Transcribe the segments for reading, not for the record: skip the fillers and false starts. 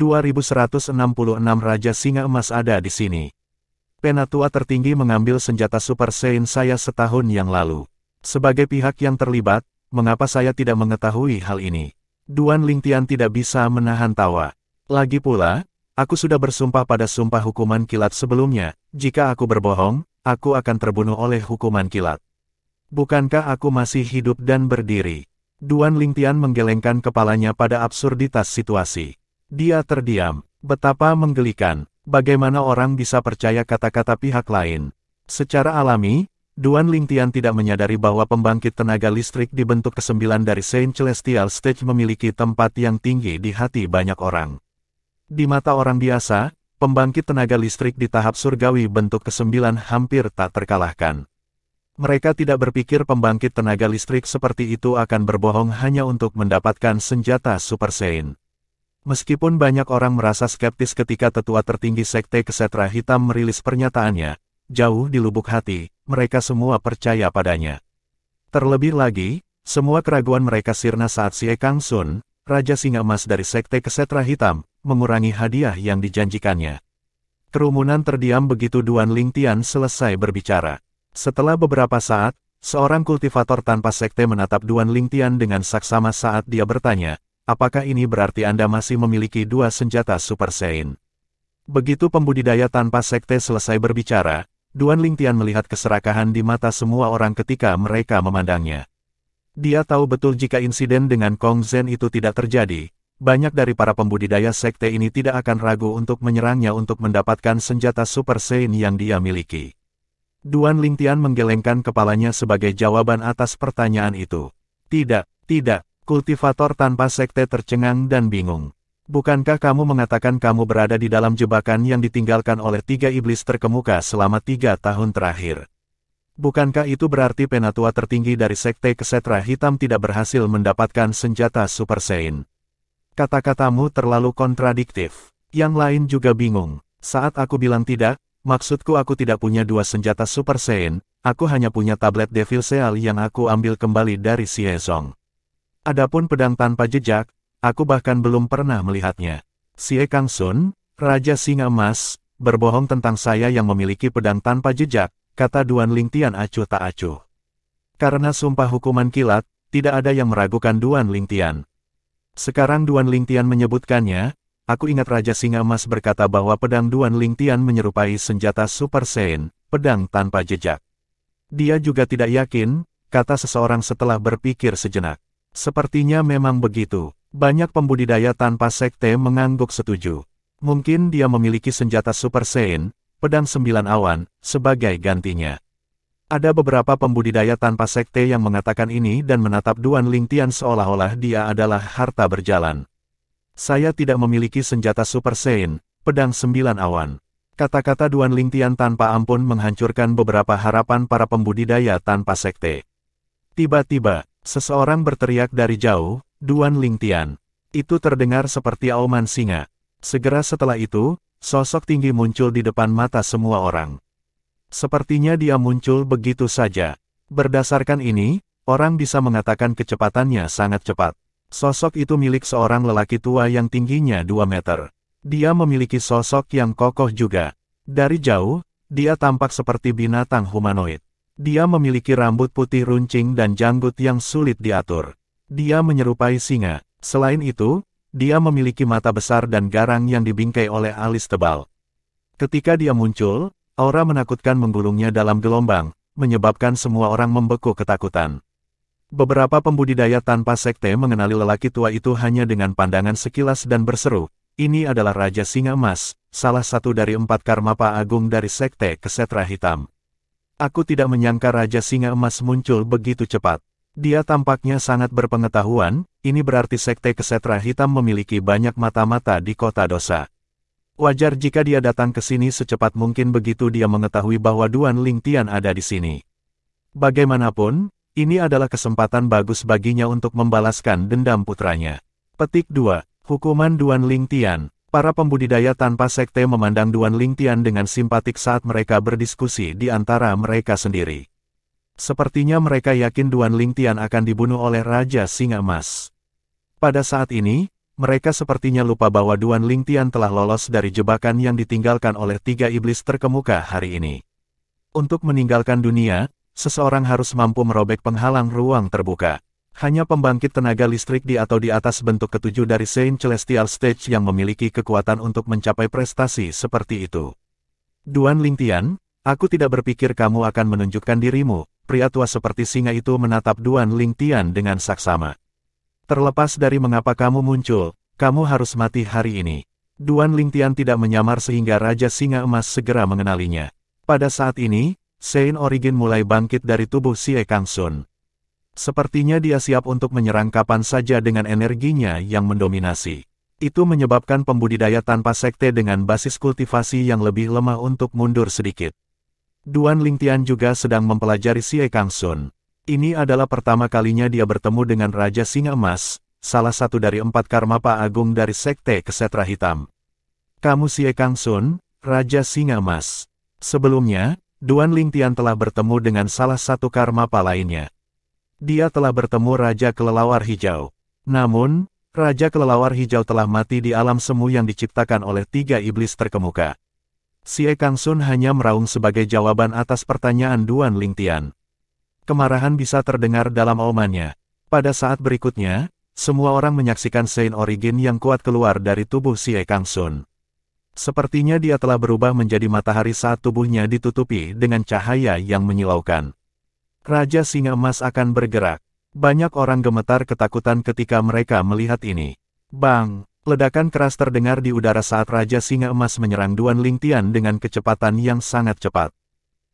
2166 Raja Singa Emas ada di sini. Penatua tertinggi mengambil senjata Super Saiyan saya setahun yang lalu. Sebagai pihak yang terlibat, mengapa saya tidak mengetahui hal ini? Duan Lingtian tidak bisa menahan tawa. Lagi pula, aku sudah bersumpah pada sumpah hukuman kilat sebelumnya, jika aku berbohong, aku akan terbunuh oleh hukuman kilat. Bukankah aku masih hidup dan berdiri? Duan Lingtian menggelengkan kepalanya pada absurditas situasi. Dia terdiam. Betapa menggelikan. Bagaimana orang bisa percaya kata-kata pihak lain? Secara alami, Duan Lingtian tidak menyadari bahwa pembangkit tenaga listrik di bentuk ke-9 dari Saint Celestial Stage memiliki tempat yang tinggi di hati banyak orang. Di mata orang biasa, pembangkit tenaga listrik di tahap surgawi bentuk ke-9 hampir tak terkalahkan. Mereka tidak berpikir pembangkit tenaga listrik seperti itu akan berbohong hanya untuk mendapatkan senjata Super Saiyan. Meskipun banyak orang merasa skeptis ketika tetua tertinggi Sekte Kesetra Hitam merilis pernyataannya, jauh di lubuk hati, mereka semua percaya padanya. Terlebih lagi, semua keraguan mereka sirna saat Xie Kangsun, Raja Singa Emas dari Sekte Kesetra Hitam, mengurangi hadiah yang dijanjikannya. Kerumunan terdiam begitu Duan Lingtian selesai berbicara. Setelah beberapa saat, seorang kultivator tanpa sekte menatap Duan Lingtian dengan saksama saat dia bertanya, apakah ini berarti Anda masih memiliki dua senjata Super Saiyan? Begitu pembudidaya tanpa sekte selesai berbicara, Duan Lingtian melihat keserakahan di mata semua orang ketika mereka memandangnya. Dia tahu betul jika insiden dengan Kong Zhen itu tidak terjadi, banyak dari para pembudidaya sekte ini tidak akan ragu untuk menyerangnya untuk mendapatkan senjata Super Saiyan yang dia miliki. Duan Lingtian menggelengkan kepalanya sebagai jawaban atas pertanyaan itu. Tidak. Kultivator tanpa sekte tercengang dan bingung. Bukankah kamu mengatakan kamu berada di dalam jebakan yang ditinggalkan oleh 3 iblis terkemuka selama 3 tahun terakhir? Bukankah itu berarti penatua tertinggi dari Sekte Kesetra Hitam tidak berhasil mendapatkan senjata Super Saiyan? Kata-katamu terlalu kontradiktif. Yang lain juga bingung. Saat aku bilang tidak, maksudku aku tidak punya dua senjata Super Saiyan, aku hanya punya tablet Devil Seal yang aku ambil kembali dari Xie Zong. Adapun pedang tanpa jejak, aku bahkan belum pernah melihatnya. Xie Kangsun, Raja Singa Emas, berbohong tentang saya yang memiliki pedang tanpa jejak, kata Duan Lingtian acuh tak acuh. Karena sumpah hukuman kilat, tidak ada yang meragukan Duan Lingtian. Sekarang Duan Lingtian menyebutkannya, aku ingat Raja Singa Emas berkata bahwa pedang Duan Lingtian menyerupai senjata Super Saiyan, pedang tanpa jejak. Dia juga tidak yakin, kata seseorang setelah berpikir sejenak. Sepertinya memang begitu. Banyak pembudidaya tanpa sekte mengangguk setuju. Mungkin dia memiliki senjata Super Saiyan, pedang 9 awan, sebagai gantinya. Ada beberapa pembudidaya tanpa sekte yang mengatakan ini dan menatap Duan Lingtian seolah-olah dia adalah harta berjalan. Saya tidak memiliki senjata Super Saiyan, pedang 9 awan. Kata-kata Duan Lingtian tanpa ampun menghancurkan beberapa harapan para pembudidaya tanpa sekte. Tiba-tiba, seseorang berteriak dari jauh, Duan Lingtian. Itu terdengar seperti auman singa. Segera setelah itu, sosok tinggi muncul di depan mata semua orang. Sepertinya dia muncul begitu saja. Berdasarkan ini, orang bisa mengatakan kecepatannya sangat cepat. Sosok itu milik seorang lelaki tua yang tingginya 2 meter. Dia memiliki sosok yang kokoh juga. Dari jauh, dia tampak seperti binatang humanoid. Dia memiliki rambut putih runcing dan janggut yang sulit diatur. Dia menyerupai singa. Selain itu, dia memiliki mata besar dan garang yang dibingkai oleh alis tebal. Ketika dia muncul, aura menakutkan menggulungnya dalam gelombang, menyebabkan semua orang membeku ketakutan. Beberapa pembudidaya tanpa sekte mengenali lelaki tua itu hanya dengan pandangan sekilas dan berseru, ini adalah Raja Singa Emas, salah satu dari 4 Karmapa Agung dari Sekte Kesetra Hitam. Aku tidak menyangka Raja Singa Emas muncul begitu cepat. Dia tampaknya sangat berpengetahuan, ini berarti Sekte Kesetra Hitam memiliki banyak mata-mata di kota dosa. Wajar jika dia datang ke sini secepat mungkin begitu dia mengetahui bahwa Duan Lingtian ada di sini. Bagaimanapun, ini adalah kesempatan bagus baginya untuk membalaskan dendam putranya. Petik 2. Hukuman Duan Lingtian. Para pembudidaya tanpa sekte memandang Duan Lingtian dengan simpatik saat mereka berdiskusi di antara mereka sendiri. Sepertinya mereka yakin Duan Lingtian akan dibunuh oleh Raja Singa Emas. Pada saat ini, Mereka sepertinya lupa bahwa Duan Lingtian telah lolos dari jebakan yang ditinggalkan oleh 3 iblis terkemuka hari ini. Untuk meninggalkan dunia, seseorang harus mampu merobek penghalang ruang terbuka. Hanya pembangkit tenaga listrik di atau di atas bentuk ketujuh dari Saint Celestial Stage yang memiliki kekuatan untuk mencapai prestasi seperti itu. Duan Lingtian, aku tidak berpikir kamu akan menunjukkan dirimu. Pria tua seperti singa itu menatap Duan Lingtian dengan saksama. Terlepas dari mengapa kamu muncul, kamu harus mati hari ini. Duan Lingtian tidak menyamar sehingga Raja Singa Emas segera mengenalinya. Pada saat ini, Saint Origin mulai bangkit dari tubuh Xie Kangsun. Sepertinya dia siap untuk menyerang kapan saja dengan energinya yang mendominasi. Itu menyebabkan pembudidaya tanpa sekte dengan basis kultivasi yang lebih lemah untuk mundur sedikit. Duan Lingtian juga sedang mempelajari Xie Kangsun. Ini adalah pertama kalinya dia bertemu dengan Raja Singa Emas, salah satu dari 4 Karmapa Agung dari Sekte Kesetra Hitam. Kamu Xie Kangsun, Raja Singa Emas. Sebelumnya, Duan Lingtian telah bertemu dengan salah satu Karmapa lainnya. Dia telah bertemu Raja Kelelawar Hijau. Namun, Raja Kelelawar Hijau telah mati di alam semu yang diciptakan oleh 3 iblis terkemuka. Xie Kangsun hanya meraung sebagai jawaban atas pertanyaan Duan Lingtian. Kemarahan bisa terdengar dalam aumannya. Pada saat berikutnya, semua orang menyaksikan Saint Origin yang kuat keluar dari tubuh Xie Kangsun. Sepertinya dia telah berubah menjadi matahari saat tubuhnya ditutupi dengan cahaya yang menyilaukan. Raja Singa Emas akan bergerak. Banyak orang gemetar ketakutan ketika mereka melihat ini. Bang! Ledakan keras terdengar di udara saat Raja Singa Emas menyerang Duan Lingtian dengan kecepatan yang sangat cepat.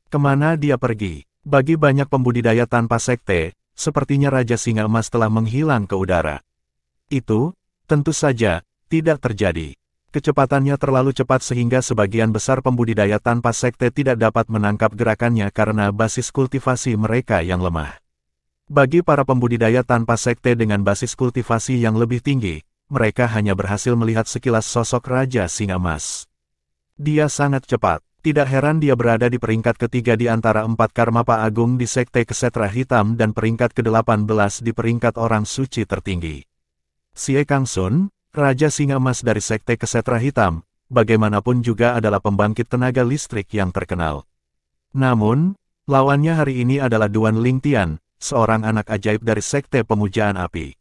Kemana dia pergi? Bagi banyak pembudidaya tanpa sekte, sepertinya Raja Singa Emas telah menghilang ke udara. Itu, tentu saja, tidak terjadi. Kecepatannya terlalu cepat sehingga sebagian besar pembudidaya tanpa sekte tidak dapat menangkap gerakannya karena basis kultivasi mereka yang lemah. Bagi para pembudidaya tanpa sekte dengan basis kultivasi yang lebih tinggi, mereka hanya berhasil melihat sekilas sosok Raja Singa Emas. Dia sangat cepat. Tidak heran dia berada di peringkat ketiga di antara 4 Karmapa Agung di Sekte Kesetra Hitam dan peringkat ke-18 di peringkat orang suci tertinggi. Xie Kangsun, Raja Singa Emas dari Sekte Kesetra Hitam, bagaimanapun juga adalah pembangkit tenaga listrik yang terkenal. Namun, lawannya hari ini adalah Duan Lingtian, seorang anak ajaib dari Sekte Pemujaan Api.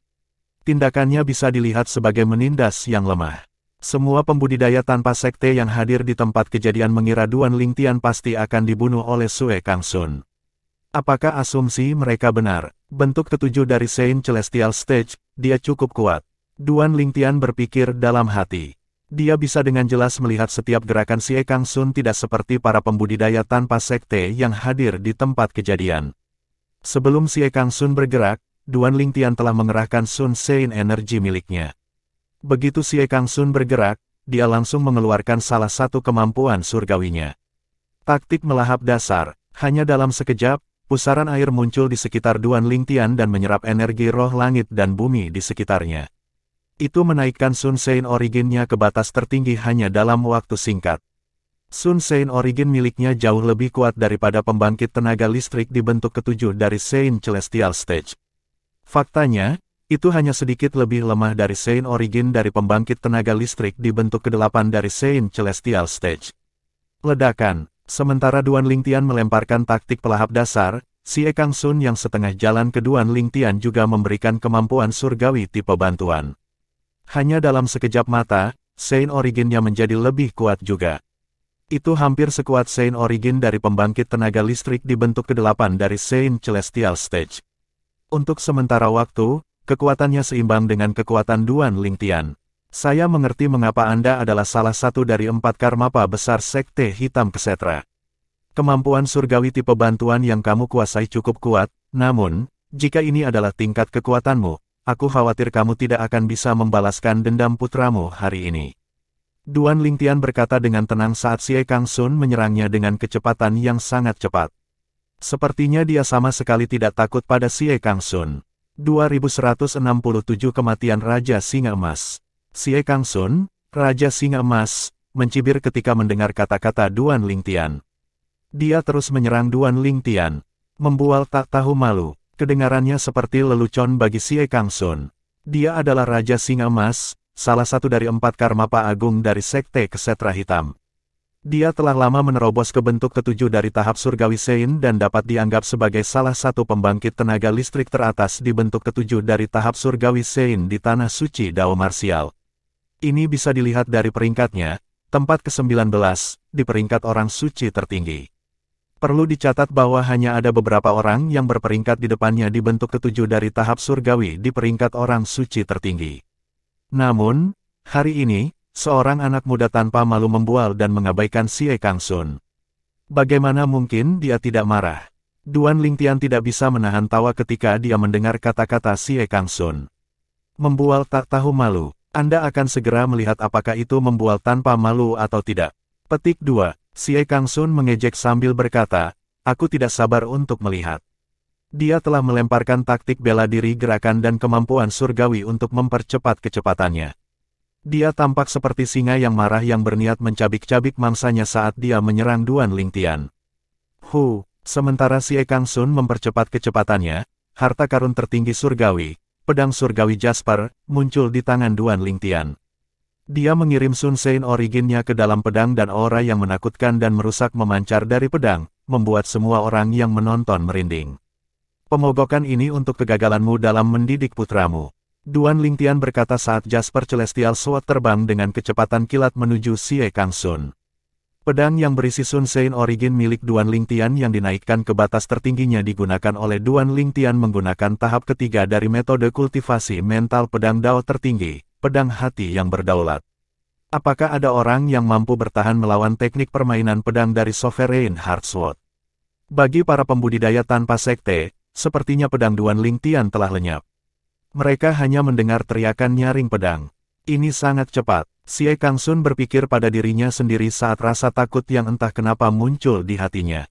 Tindakannya bisa dilihat sebagai menindas yang lemah. Semua pembudidaya tanpa sekte yang hadir di tempat kejadian mengira Duan Lingtian pasti akan dibunuh oleh Xie Kangsun. Apakah asumsi mereka benar? Bentuk ketujuh dari Saint Celestial Stage, dia cukup kuat. Duan Lingtian berpikir dalam hati. Dia bisa dengan jelas melihat setiap gerakan Xie Kangsun tidak seperti para pembudidaya tanpa sekte yang hadir di tempat kejadian. Sebelum Xie Kangsun bergerak, Duan Lingtian telah mengerahkan Sun Sein energi miliknya. Begitu Xie Kangsun bergerak, dia langsung mengeluarkan salah satu kemampuan surgawinya. Taktik melahap dasar. Hanya dalam sekejap, pusaran air muncul di sekitar Duan Lingtian dan menyerap energi roh langit dan bumi di sekitarnya. Itu menaikkan Sun Sein Originnya ke batas tertinggi hanya dalam waktu singkat. Sun Sein Origin miliknya jauh lebih kuat daripada pembangkit tenaga listrik di bentuk ketujuh dari Saint Celestial Stage. Faktanya, itu hanya sedikit lebih lemah dari Saint Origin dari pembangkit tenaga listrik di bentuk ke-8 dari Saint Celestial Stage. Ledakan. Sementara Duan Lingtian melemparkan taktik pelahap dasar, Xie Kangsun yang setengah jalan ke Duan Lingtian juga memberikan kemampuan surgawi tipe bantuan. Hanya dalam sekejap mata, Saint Originnya menjadi lebih kuat juga. Itu hampir sekuat Saint Origin dari pembangkit tenaga listrik di bentuk ke-8 dari Saint Celestial Stage. Untuk sementara waktu, kekuatannya seimbang dengan kekuatan Duan Lingtian. Saya mengerti mengapa Anda adalah salah satu dari 4 Karmapa besar Sekte Hitam Kesetra. Kemampuan surgawi tipe bantuan yang kamu kuasai cukup kuat, namun, jika ini adalah tingkat kekuatanmu, aku khawatir kamu tidak akan bisa membalaskan dendam putramu hari ini. Duan Lingtian berkata dengan tenang saat Xie Kangsun menyerangnya dengan kecepatan yang sangat cepat. Sepertinya dia sama sekali tidak takut pada Xie Kangsun. 2167 Kematian Raja Singa Emas. Xie Kangsun, Raja Singa Emas, mencibir ketika mendengar kata-kata Duan Lingtian. Dia terus menyerang Duan Lingtian. Membual tak tahu malu, kedengarannya seperti lelucon bagi Xie Kangsun. Dia adalah Raja Singa Emas, salah satu dari 4 Karmapa Agung dari Sekte Kesetra Hitam. Dia telah lama menerobos ke bentuk ketujuh dari tahap surgawi Sein dan dapat dianggap sebagai salah satu pembangkit tenaga listrik teratas di bentuk ketujuh dari tahap surgawi Sein di Tanah Suci Dao Marsial. Ini bisa dilihat dari peringkatnya, tempat ke-19, di peringkat orang suci tertinggi. Perlu dicatat bahwa hanya ada beberapa orang yang berperingkat di depannya di bentuk ketujuh dari tahap surgawi di peringkat orang suci tertinggi. Namun, hari ini, seorang anak muda tanpa malu membual dan mengabaikan Xie Kangsun. Bagaimana mungkin dia tidak marah? Duan Lingtian tidak bisa menahan tawa ketika dia mendengar kata-kata Xie Kangsun. Membual tak tahu malu. Anda akan segera melihat apakah itu membual tanpa malu atau tidak. Petik 2. Xie Kangsun mengejek sambil berkata, aku tidak sabar untuk melihat. Dia telah melemparkan taktik bela diri gerakan dan kemampuan surgawi untuk mempercepat kecepatannya. Dia tampak seperti singa yang marah yang berniat mencabik-cabik mangsanya saat dia menyerang Duan Lingtian. Sementara Xie Kangsun mempercepat kecepatannya, harta karun tertinggi surgawi, pedang surgawi Jasper, muncul di tangan Duan Lingtian. Dia mengirim Sun Sein originnya ke dalam pedang dan aura yang menakutkan dan merusak memancar dari pedang, membuat semua orang yang menonton merinding. Pemogokan ini untuk kegagalanmu dalam mendidik putramu. Duan Lingtian berkata saat Jasper Celestial Sword terbang dengan kecepatan kilat menuju Xie Kangsun. Pedang yang berisi Sun Sein origin milik Duan Lingtian yang dinaikkan ke batas tertingginya digunakan oleh Duan Lingtian menggunakan tahap ketiga dari metode kultivasi mental pedang Dao tertinggi, pedang hati yang berdaulat. Apakah ada orang yang mampu bertahan melawan teknik permainan pedang dari Sovereign Heart Sword? Bagi para pembudidaya tanpa sekte, sepertinya pedang Duan Lingtian telah lenyap. Mereka hanya mendengar teriakan nyaring pedang. Ini sangat cepat. Xie Kangsun berpikir pada dirinya sendiri saat rasa takut yang entah kenapa muncul di hatinya.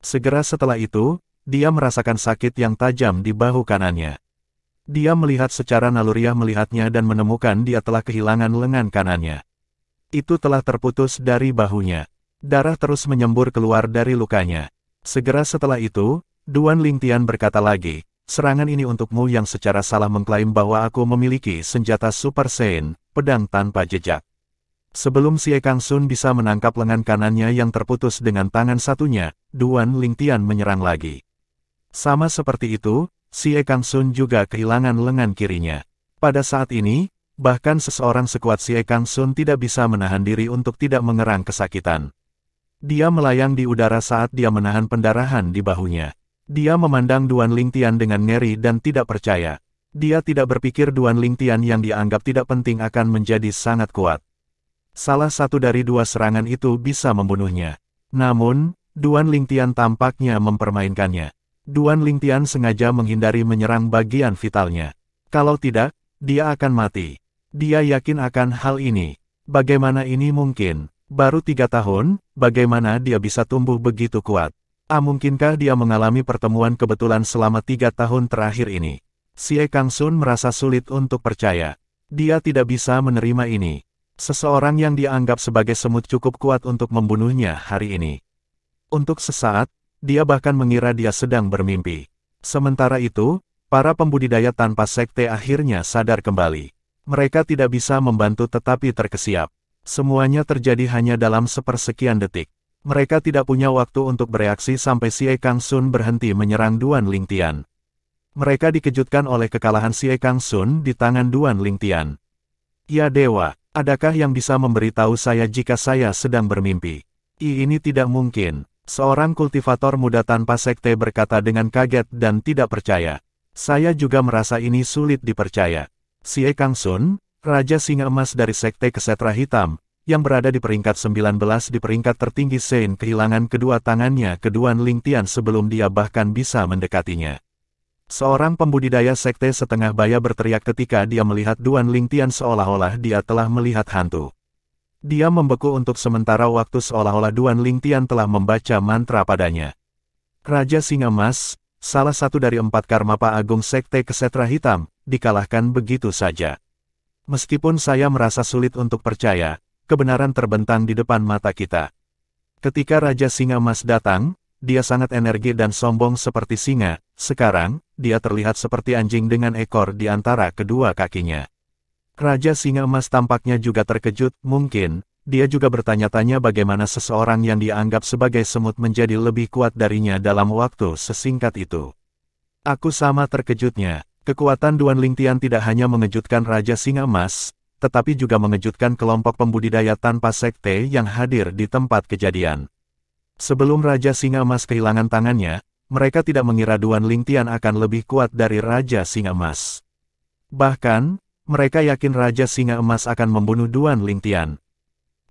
Segera setelah itu, dia merasakan sakit yang tajam di bahu kanannya. Dia melihat secara naluriah melihatnya dan menemukan dia telah kehilangan lengan kanannya. Itu telah terputus dari bahunya. Darah terus menyembur keluar dari lukanya. Segera setelah itu, Duan Lingtian berkata lagi, serangan ini untukmu yang secara salah mengklaim bahwa aku memiliki senjata Super Sein, pedang tanpa jejak. Sebelum Xie Kangsun bisa menangkap lengan kanannya yang terputus dengan tangan satunya, Duan Lingtian menyerang lagi. Sama seperti itu, Xie Kangsun juga kehilangan lengan kirinya. Pada saat ini, bahkan seseorang sekuat Xie Kangsun tidak bisa menahan diri untuk tidak mengerang kesakitan. Dia melayang di udara saat dia menahan pendarahan di bahunya. Dia memandang Duan Lingtian dengan ngeri dan tidak percaya. Dia tidak berpikir Duan Lingtian yang dianggap tidak penting akan menjadi sangat kuat. Salah satu dari dua serangan itu bisa membunuhnya. Namun, Duan Lingtian tampaknya mempermainkannya. Duan Lingtian sengaja menghindari menyerang bagian vitalnya. Kalau tidak, dia akan mati. Dia yakin akan hal ini. Bagaimana ini mungkin? Baru 3 tahun, bagaimana dia bisa tumbuh begitu kuat? Mungkinkah dia mengalami pertemuan kebetulan selama 3 tahun terakhir ini? Xie Kangsun merasa sulit untuk percaya. Dia tidak bisa menerima ini. Seseorang yang dianggap sebagai semut cukup kuat untuk membunuhnya hari ini. Untuk sesaat, dia bahkan mengira dia sedang bermimpi. Sementara itu, para pembudidaya tanpa sekte akhirnya sadar kembali. Mereka tidak bisa membantu tetapi terkesiap. Semuanya terjadi hanya dalam sepersekian detik. Mereka tidak punya waktu untuk bereaksi sampai Xie Kangsun berhenti menyerang Duan Lingtian. Mereka dikejutkan oleh kekalahan Xie Kangsun di tangan Duan Lingtian. Ya dewa, adakah yang bisa memberitahu saya jika saya sedang bermimpi? Ini tidak mungkin. Seorang kultivator muda tanpa sekte berkata dengan kaget dan tidak percaya. Saya juga merasa ini sulit dipercaya. Xie Kangsun, Raja Singa Emas dari Sekte Kesetra Hitam, yang berada di peringkat 19 di peringkat tertinggi Sein kehilangan kedua tangannya ke Duan Lingtian sebelum dia bahkan bisa mendekatinya. Seorang pembudidaya sekte setengah baya berteriak ketika dia melihat Duan Lingtian seolah-olah dia telah melihat hantu. Dia membeku untuk sementara waktu seolah-olah Duan Lingtian telah membaca mantra padanya. Raja Singa Emas, salah satu dari 4 Karmapa Agung Sekte Kesetra Hitam, dikalahkan begitu saja. Meskipun saya merasa sulit untuk percaya, kebenaran terbentang di depan mata kita. Ketika Raja Singa Emas datang, dia sangat energi dan sombong seperti singa. Sekarang, dia terlihat seperti anjing dengan ekor di antara kedua kakinya. Raja Singa Emas tampaknya juga terkejut, mungkin, dia juga bertanya-tanya bagaimana seseorang yang dia anggap sebagai semut menjadi lebih kuat darinya dalam waktu sesingkat itu. Aku sama terkejutnya, kekuatan Duan Lingtian tidak hanya mengejutkan Raja Singa Emas, tetapi juga mengejutkan kelompok pembudidaya tanpa sekte yang hadir di tempat kejadian. Sebelum Raja Singa Emas kehilangan tangannya, mereka tidak mengira Duan Lingtian akan lebih kuat dari Raja Singa Emas. Bahkan, mereka yakin Raja Singa Emas akan membunuh Duan Lingtian.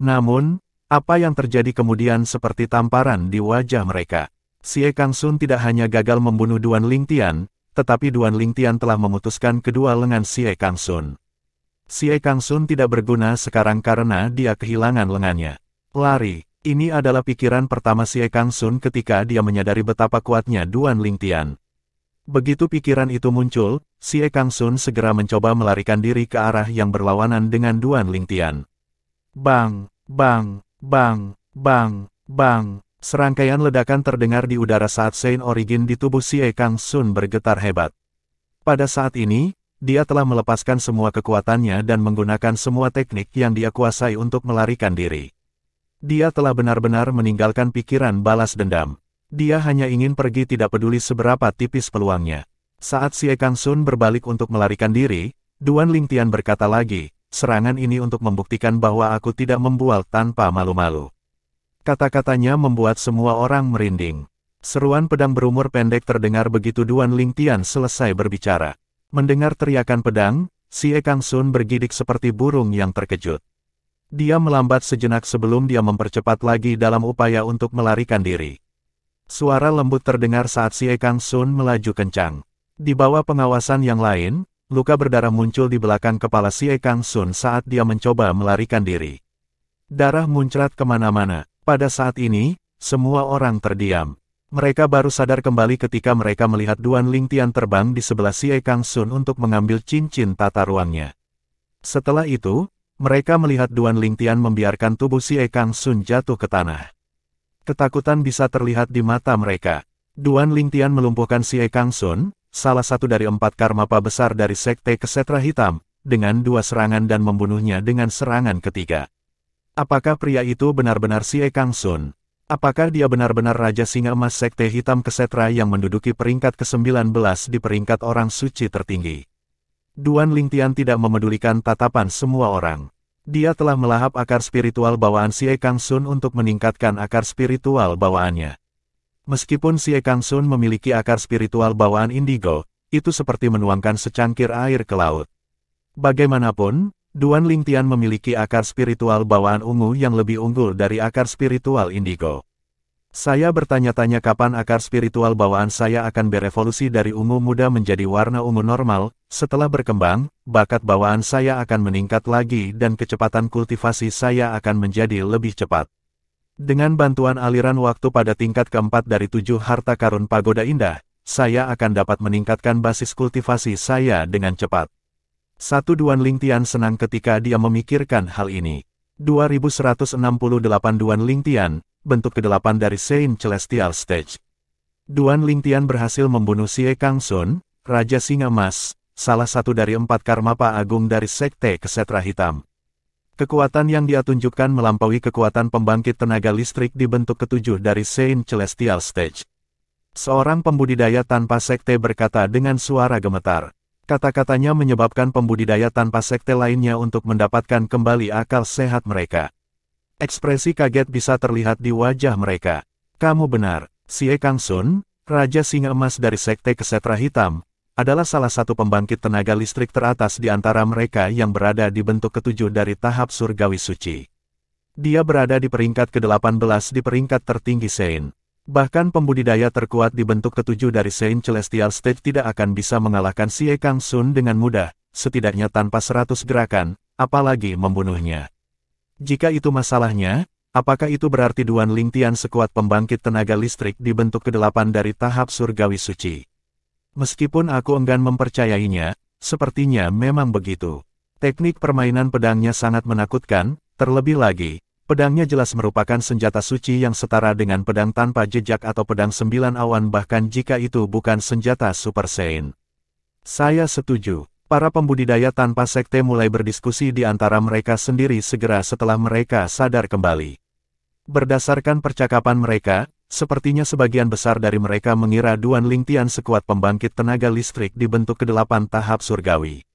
Namun, apa yang terjadi kemudian seperti tamparan di wajah mereka. Xie Kangsun tidak hanya gagal membunuh Duan Lingtian, tetapi Duan Lingtian telah memutuskan kedua lengan Xie Kangsun. Xie Kangsun tidak berguna sekarang karena dia kehilangan lengannya. Lari, ini adalah pikiran pertama Xie Kangsun ketika dia menyadari betapa kuatnya Duan Lingtian. Begitu pikiran itu muncul, Xie Kangsun segera mencoba melarikan diri ke arah yang berlawanan dengan Duan Lingtian. Bang, bang, bang, bang, bang. Serangkaian ledakan terdengar di udara saat Sein Origin di tubuh Xie Kangsun bergetar hebat. Pada saat ini, dia telah melepaskan semua kekuatannya dan menggunakan semua teknik yang dia kuasai untuk melarikan diri. Dia telah benar-benar meninggalkan pikiran balas dendam. Dia hanya ingin pergi tidak peduli seberapa tipis peluangnya. Saat Xie Kangsun berbalik untuk melarikan diri, Duan Lingtian berkata lagi, serangan ini untuk membuktikan bahwa aku tidak membual tanpa malu-malu. Kata-katanya membuat semua orang merinding. Seruan pedang berumur pendek terdengar begitu Duan Lingtian selesai berbicara. Mendengar teriakan pedang, Xie Kangsun bergidik seperti burung yang terkejut. Dia melambat sejenak sebelum dia mempercepat lagi dalam upaya untuk melarikan diri. Suara lembut terdengar saat Xie Kangsun melaju kencang. Di bawah pengawasan yang lain, luka berdarah muncul di belakang kepala Xie Kangsun saat dia mencoba melarikan diri. Darah muncrat kemana-mana. Pada saat ini, semua orang terdiam. Mereka baru sadar kembali ketika mereka melihat Duan Lingtian terbang di sebelah Xie Kangsun untuk mengambil cincin tata ruangnya. Setelah itu, mereka melihat Duan Lingtian membiarkan tubuh Xie Kangsun jatuh ke tanah. Ketakutan bisa terlihat di mata mereka. Duan Lingtian melumpuhkan Xie Kangsun, salah satu dari 4 karmapa besar dari Sekte Kesetra Hitam, dengan 2 serangan dan membunuhnya dengan serangan ketiga. Apakah pria itu benar-benar Xie Kangsun? Apakah dia benar-benar Raja Singa Emas Sekte Hitam Kesetra yang menduduki peringkat ke-19 di peringkat orang suci tertinggi? Duan Lingtian tidak memedulikan tatapan semua orang. Dia telah melahap akar spiritual bawaan Xie Kangsun untuk meningkatkan akar spiritual bawaannya. Meskipun Xie Kangsun memiliki akar spiritual bawaan indigo, itu seperti menuangkan secangkir air ke laut. Bagaimanapun, Duan Lingtian memiliki akar spiritual bawaan ungu yang lebih unggul dari akar spiritual indigo. Saya bertanya-tanya kapan akar spiritual bawaan saya akan berevolusi dari ungu muda menjadi warna ungu normal. Setelah berkembang, bakat bawaan saya akan meningkat lagi dan kecepatan kultivasi saya akan menjadi lebih cepat. Dengan bantuan aliran waktu pada tingkat keempat dari 7 harta karun pagoda indah, saya akan dapat meningkatkan basis kultivasi saya dengan cepat. Duan Lingtian senang ketika dia memikirkan hal ini. 2168 Duan Lingtian, bentuk ke-8 dari Saint Celestial Stage. Duan Lingtian berhasil membunuh Xie Kangsun, Raja Singa Emas, salah satu dari 4 karmapa agung dari Sekte Kesetra Hitam. Kekuatan yang dia tunjukkan melampaui kekuatan pembangkit tenaga listrik di bentuk ke-7 dari Saint Celestial Stage. Seorang pembudidaya tanpa sekte berkata dengan suara gemetar. Kata-katanya menyebabkan pembudidaya tanpa sekte lainnya untuk mendapatkan kembali akal sehat mereka. Ekspresi kaget bisa terlihat di wajah mereka. Kamu benar, Xie Kangsun, Raja Singa Emas dari Sekte Kesetra Hitam, adalah salah satu pembangkit tenaga listrik teratas di antara mereka yang berada di bentuk ke-7 dari tahap surgawi suci. Dia berada di peringkat ke-18 di peringkat tertinggi Sein. Bahkan pembudidaya terkuat di bentuk ke-7 dari Saint Celestial Stage tidak akan bisa mengalahkan Xie Kangsun dengan mudah, setidaknya tanpa 100 gerakan, apalagi membunuhnya. Jika itu masalahnya, apakah itu berarti Duan Lingtian sekuat pembangkit tenaga listrik di bentuk ke-8 dari tahap surgawi suci? Meskipun aku enggan mempercayainya, sepertinya memang begitu. Teknik permainan pedangnya sangat menakutkan, terlebih lagi, pedangnya jelas merupakan senjata suci yang setara dengan pedang tanpa jejak atau pedang 9 awan bahkan jika itu bukan senjata Super Saiyan. Saya setuju. Para pembudidaya tanpa sekte mulai berdiskusi di antara mereka sendiri segera setelah mereka sadar kembali. Berdasarkan percakapan mereka, sepertinya sebagian besar dari mereka mengira Duan Lingtian sekuat pembangkit tenaga listrik di bentuk ke-8 tahap surgawi.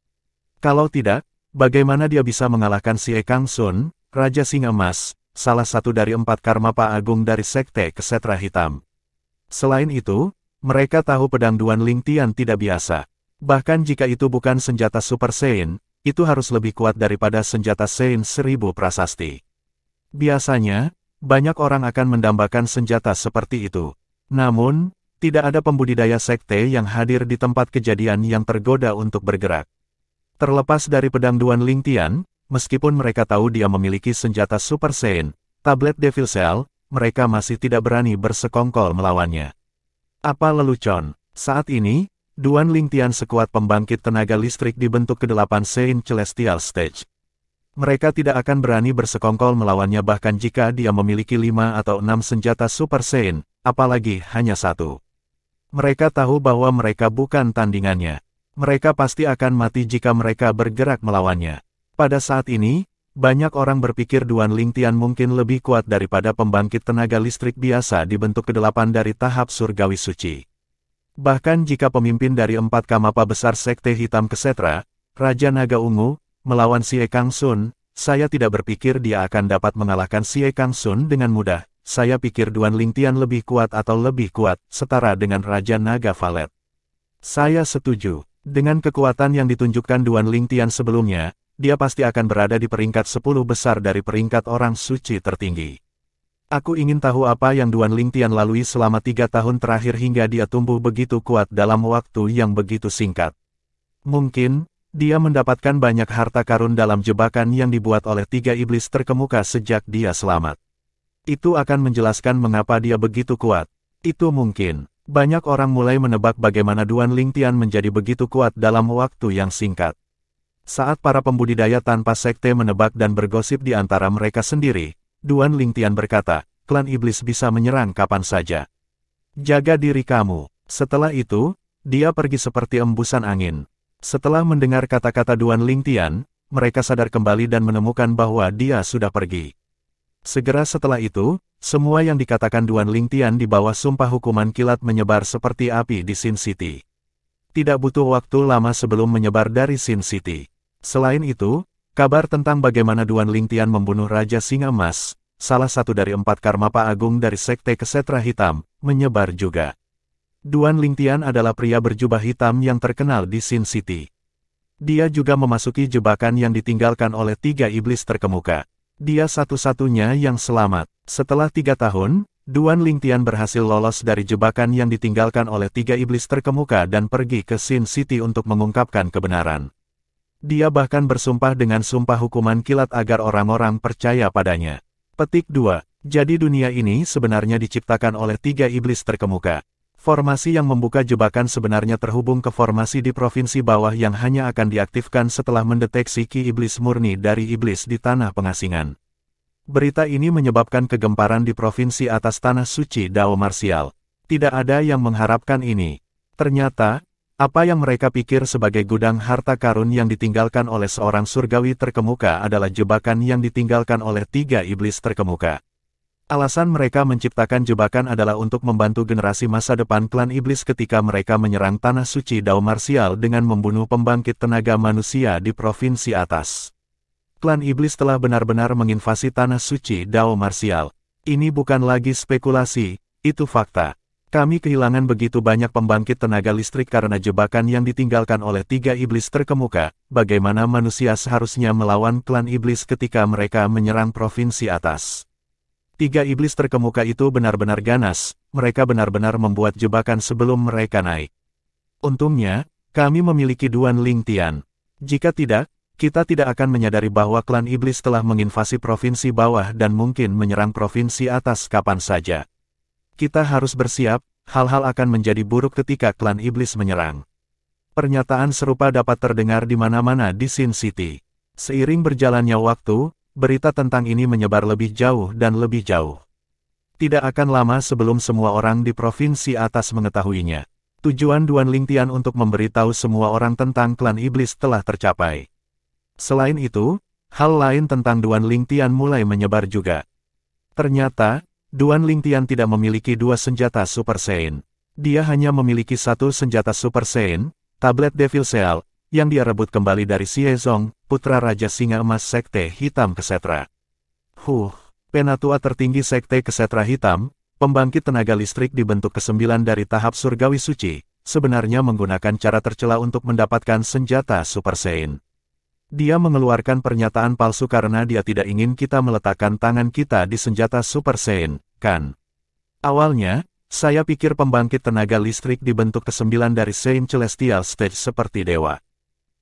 Kalau tidak, bagaimana dia bisa mengalahkan Si Kang Sun, Raja Singa Emas, salah satu dari 4 Karmapa Agung dari Sekte Kesetra Hitam? Selain itu, mereka tahu pedang Duan Lingtian tidak biasa. Bahkan jika itu bukan senjata Super Saiyan, itu harus lebih kuat daripada senjata Saiyan 1000 prasasti. Biasanya, banyak orang akan mendambakan senjata seperti itu. Namun, tidak ada pembudidaya sekte yang hadir di tempat kejadian yang tergoda untuk bergerak. Terlepas dari pedang Duan Lingtian, meskipun mereka tahu dia memiliki senjata Super Saiyan, tablet Devil Cell, mereka masih tidak berani bersekongkol melawannya. Apa lelucon? Saat ini, Duan Lingtian sekuat pembangkit tenaga listrik di bentuk ke-8 Saiyan Celestial Stage. Mereka tidak akan berani bersekongkol melawannya bahkan jika dia memiliki 5 atau 6 senjata Super Saiyan, apalagi hanya 1. Mereka tahu bahwa mereka bukan tandingannya. Mereka pasti akan mati jika mereka bergerak melawannya. Pada saat ini, banyak orang berpikir Duan Lingtian mungkin lebih kuat daripada pembangkit tenaga listrik biasa di bentuk ke-8 dari tahap surgawi suci. Bahkan jika pemimpin dari 4 Kamapa besar Sekte Hitam Kesetra, Raja Naga Ungu, melawan Si Kang Sun, saya tidak berpikir dia akan dapat mengalahkan Si Kang Sun dengan mudah. Saya pikir Duan Lingtian lebih kuat atau lebih kuat, setara dengan Raja Naga Valet. Saya setuju. Dengan kekuatan yang ditunjukkan Duan Lingtian sebelumnya, dia pasti akan berada di peringkat 10 besar dari peringkat orang suci tertinggi. Aku ingin tahu apa yang Duan Lingtian lalui selama 3 tahun terakhir hingga dia tumbuh begitu kuat dalam waktu yang begitu singkat. Mungkin, dia mendapatkan banyak harta karun dalam jebakan yang dibuat oleh 3 iblis terkemuka sejak dia selamat. Itu akan menjelaskan mengapa dia begitu kuat. Itu mungkin. Banyak orang mulai menebak bagaimana Duan Lingtian menjadi begitu kuat dalam waktu yang singkat. Saat para pembudidaya tanpa sekte menebak dan bergosip di antara mereka sendiri, Duan Lingtian berkata, klan iblis bisa menyerang kapan saja. Jaga diri kamu. Setelah itu, dia pergi seperti embusan angin. Setelah mendengar kata-kata Duan Lingtian, mereka sadar kembali dan menemukan bahwa dia sudah pergi. Segera setelah itu, semua yang dikatakan Duan Lingtian di bawah sumpah hukuman kilat menyebar seperti api di Sin City. Tidak butuh waktu lama sebelum menyebar dari Sin City. Selain itu, kabar tentang bagaimana Duan Lingtian membunuh Raja Singa Emas, salah satu dari 4 Karmapa Agung dari Sekte Kesetra Hitam, menyebar juga. Duan Lingtian adalah pria berjubah hitam yang terkenal di Sin City. Dia juga memasuki jebakan yang ditinggalkan oleh 3 iblis terkemuka. Dia satu-satunya yang selamat. Setelah 3 tahun, Duan Lingtian berhasil lolos dari jebakan yang ditinggalkan oleh 3 iblis terkemuka dan pergi ke Sin City untuk mengungkapkan kebenaran. Dia bahkan bersumpah dengan sumpah hukuman kilat agar orang-orang percaya padanya. Petik 2. Jadi dunia ini sebenarnya diciptakan oleh 3 iblis terkemuka. Formasi yang membuka jebakan sebenarnya terhubung ke formasi di provinsi bawah yang hanya akan diaktifkan setelah mendeteksi ki iblis murni dari iblis di tanah pengasingan. Berita ini menyebabkan kegemparan di provinsi atas tanah suci Dao Marsial. Tidak ada yang mengharapkan ini. Ternyata, apa yang mereka pikir sebagai gudang harta karun yang ditinggalkan oleh seorang surgawi terkemuka adalah jebakan yang ditinggalkan oleh 3 iblis terkemuka. Alasan mereka menciptakan jebakan adalah untuk membantu generasi masa depan klan iblis ketika mereka menyerang tanah suci Dao Marsial dengan membunuh pembangkit tenaga manusia di provinsi atas. Klan iblis telah benar-benar menginvasi tanah suci Dao Marsial. Ini bukan lagi spekulasi, itu fakta. Kami kehilangan begitu banyak pembangkit tenaga listrik karena jebakan yang ditinggalkan oleh 3 iblis terkemuka. Bagaimana manusia seharusnya melawan klan iblis ketika mereka menyerang provinsi atas? 3 iblis terkemuka itu benar-benar ganas, mereka benar-benar membuat jebakan sebelum mereka naik. Untungnya, kami memiliki Duan Lingtian. Jika tidak, kita tidak akan menyadari bahwa klan iblis telah menginvasi provinsi bawah dan mungkin menyerang provinsi atas kapan saja. Kita harus bersiap, hal-hal akan menjadi buruk ketika klan iblis menyerang. Pernyataan serupa dapat terdengar di mana-mana di Sin City. Seiring berjalannya waktu, berita tentang ini menyebar lebih jauh dan lebih jauh. Tidak akan lama sebelum semua orang di provinsi atas mengetahuinya. Tujuan Duan Lingtian untuk memberitahu semua orang tentang klan iblis telah tercapai. Selain itu, hal lain tentang Duan Lingtian mulai menyebar juga. Ternyata, Duan Lingtian tidak memiliki dua senjata Super Saiyan. Dia hanya memiliki satu senjata Super Saiyan, tablet Devil Seal, yang dia rebut kembali dari Xie Zong, putra Raja Singa Emas Sekte Hitam Kesetra. Penatua tertinggi Sekte Kesetra Hitam, pembangkit tenaga listrik di bentuk ke-9 dari tahap surgawi suci, sebenarnya menggunakan cara tercela untuk mendapatkan senjata Super Saiyan. Dia mengeluarkan pernyataan palsu karena dia tidak ingin kita meletakkan tangan kita di senjata Super Saiyan, kan? Awalnya, saya pikir pembangkit tenaga listrik di bentuk ke-9 dari Saiyan Celestial Stage seperti dewa.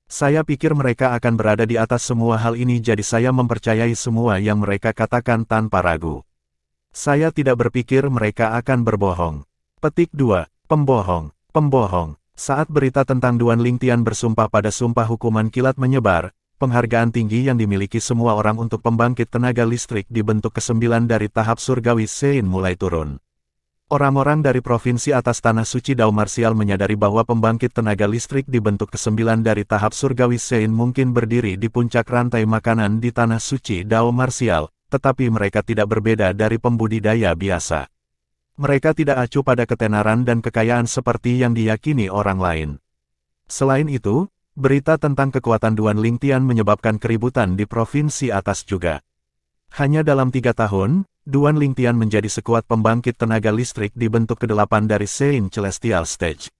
Saya pikir mereka akan berada di atas semua hal ini, jadi saya mempercayai semua yang mereka katakan tanpa ragu. Saya tidak berpikir mereka akan berbohong. Petik 2. Pembohong. Pembohong. Saat berita tentang Duan Lingtian bersumpah pada sumpah hukuman kilat menyebar, penghargaan tinggi yang dimiliki semua orang untuk pembangkit tenaga listrik di bentuk ke-9 dari tahap surgawi Saiyan mulai turun. Orang-orang dari provinsi atas tanah suci Dao Martial menyadari bahwa pembangkit tenaga listrik di bentuk ke-9 dari tahap surgawi Saiyan mungkin berdiri di puncak rantai makanan di tanah suci Dao Martial, tetapi mereka tidak berbeda dari pembudidaya biasa. Mereka tidak acuh pada ketenaran dan kekayaan seperti yang diyakini orang lain. Selain itu, berita tentang kekuatan Duan Lingtian menyebabkan keributan di provinsi atas juga. Hanya dalam 3 tahun, Duan Lingtian menjadi sekuat pembangkit tenaga listrik di bentuk ke-8 dari Saiyan Celestial Stage.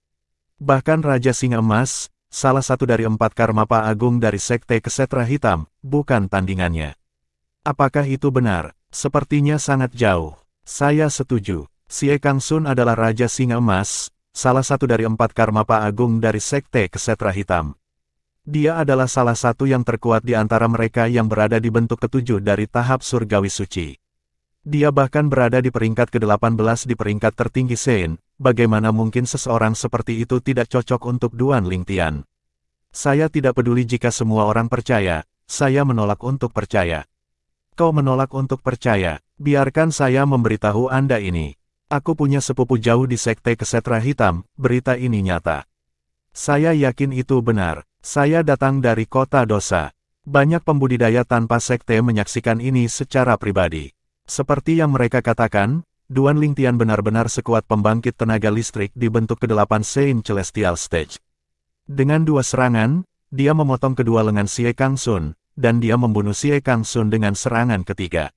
Bahkan Raja Singa Emas, salah satu dari 4 Karmapa Agung dari Sekte Kesetra Hitam, bukan tandingannya. Apakah itu benar? Sepertinya sangat jauh. Saya setuju. Xie Kangsun adalah Raja Singa Emas, salah satu dari 4 Karmapa Agung dari Sekte Kesetra Hitam. Dia adalah salah satu yang terkuat di antara mereka yang berada di bentuk ke-7 dari tahap surgawi suci. Dia bahkan berada di peringkat ke-18 di peringkat tertinggi Saiyan. Bagaimana mungkin seseorang seperti itu tidak cocok untuk Duan Lingtian? Saya tidak peduli jika semua orang percaya, saya menolak untuk percaya. Kau menolak untuk percaya, biarkan saya memberitahu Anda ini. Aku punya sepupu jauh di Sekte Kesetra Hitam, berita ini nyata. Saya yakin itu benar, saya datang dari kota dosa. Banyak pembudidaya tanpa sekte menyaksikan ini secara pribadi. Seperti yang mereka katakan, Duan Lingtian benar-benar sekuat pembangkit tenaga listrik di bentuk ke-8 Saiyan Celestial Stage. Dengan 2 serangan, dia memotong kedua lengan Xie Kangsun, dan dia membunuh Xie Kangsun dengan serangan ketiga.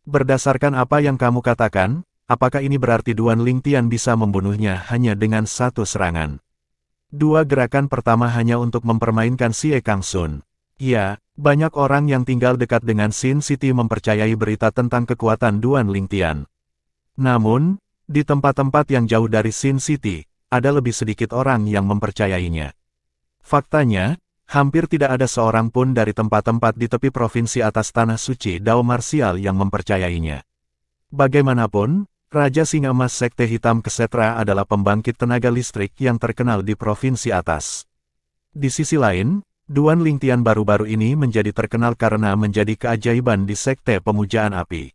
Berdasarkan apa yang kamu katakan, apakah ini berarti Duan Lingtian bisa membunuhnya hanya dengan 1 serangan? 2 gerakan pertama hanya untuk mempermainkan Xie Kangsun. Ya, banyak orang yang tinggal dekat dengan Sin City mempercayai berita tentang kekuatan Duan Lingtian. Namun, di tempat-tempat yang jauh dari Sin City, ada lebih sedikit orang yang mempercayainya. Faktanya, hampir tidak ada seorang pun dari tempat-tempat di tepi provinsi atas tanah suci Dao Martial yang mempercayainya. Bagaimanapun, Raja Singa Emas Sekte Hitam Kesetra adalah pembangkit tenaga listrik yang terkenal di provinsi atas. Di sisi lain, Duan Lingtian baru-baru ini menjadi terkenal karena menjadi keajaiban di Sekte Pemujaan Api.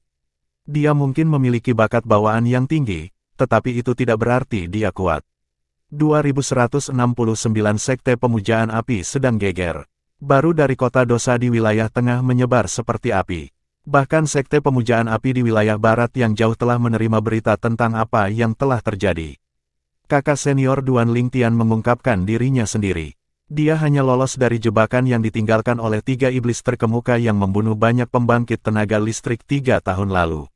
Dia mungkin memiliki bakat bawaan yang tinggi, tetapi itu tidak berarti dia kuat. 2169 Sekte Pemujaan Api sedang geger. Baru dari kota dosa di wilayah tengah menyebar seperti api. Bahkan Sekte Pemujaan Api di wilayah barat yang jauh telah menerima berita tentang apa yang telah terjadi. Kakak senior Duan Lingtian mengungkapkan dirinya sendiri. Dia hanya lolos dari jebakan yang ditinggalkan oleh 3 iblis terkemuka yang membunuh banyak pembangkit tenaga listrik 3 tahun lalu.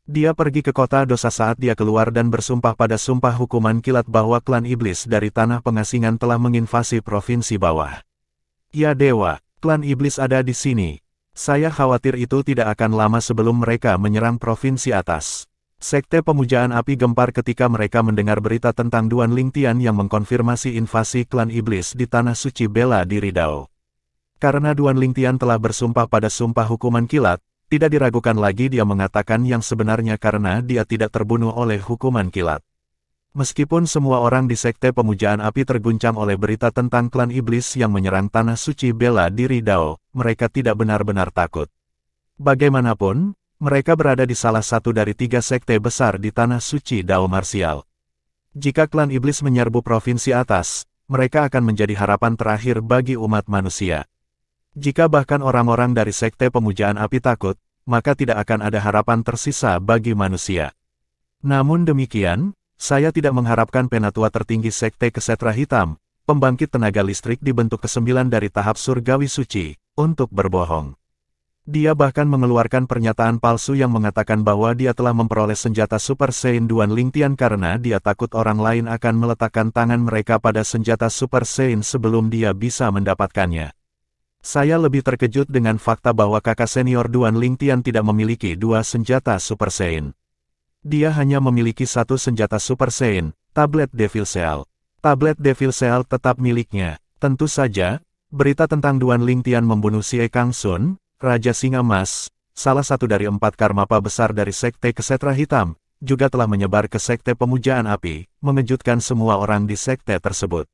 Dia pergi ke kota dosa saat dia keluar dan bersumpah pada sumpah hukuman kilat bahwa klan iblis dari tanah pengasingan telah menginvasi provinsi bawah. Ya dewa, klan iblis ada di sini. Saya khawatir itu tidak akan lama sebelum mereka menyerang provinsi atas. Sekte Pemujaan Api gempar ketika mereka mendengar berita tentang Duan Lingtian yang mengkonfirmasi invasi klan iblis di tanah suci bela diri Dao. Karena Duan Lingtian telah bersumpah pada sumpah hukuman kilat, tidak diragukan lagi dia mengatakan yang sebenarnya karena dia tidak terbunuh oleh hukuman kilat. Meskipun semua orang di Sekte Pemujaan Api terguncang oleh berita tentang klan iblis yang menyerang tanah suci bela diri Dao, mereka tidak benar-benar takut. Bagaimanapun, mereka berada di salah satu dari 3 sekte besar di tanah suci Dao Martial. Jika klan iblis menyerbu provinsi atas, mereka akan menjadi harapan terakhir bagi umat manusia. Jika bahkan orang-orang dari sekte pemujaan api takut, maka tidak akan ada harapan tersisa bagi manusia. Namun demikian, saya tidak mengharapkan penatua tertinggi sekte Kesetra Hitam, pembangkit tenaga listrik di bentuk ke-9 dari tahap surgawi suci, untuk berbohong. Dia bahkan mengeluarkan pernyataan palsu yang mengatakan bahwa dia telah memperoleh senjata Super Saiyan Duan Lingtian karena dia takut orang lain akan meletakkan tangan mereka pada senjata Super Saiyan sebelum dia bisa mendapatkannya. Saya lebih terkejut dengan fakta bahwa kakak senior Duan Lingtian tidak memiliki dua senjata Super Saiyan. Dia hanya memiliki satu senjata Super Saiyan, tablet Devil Cell. Tablet Devil Cell tetap miliknya. Tentu saja, berita tentang Duan Lingtian membunuh Xie Kangsun, Raja Singa Emas, salah satu dari 4 karmapa besar dari sekte Kesetra Hitam, juga telah menyebar ke sekte pemujaan api, mengejutkan semua orang di sekte tersebut.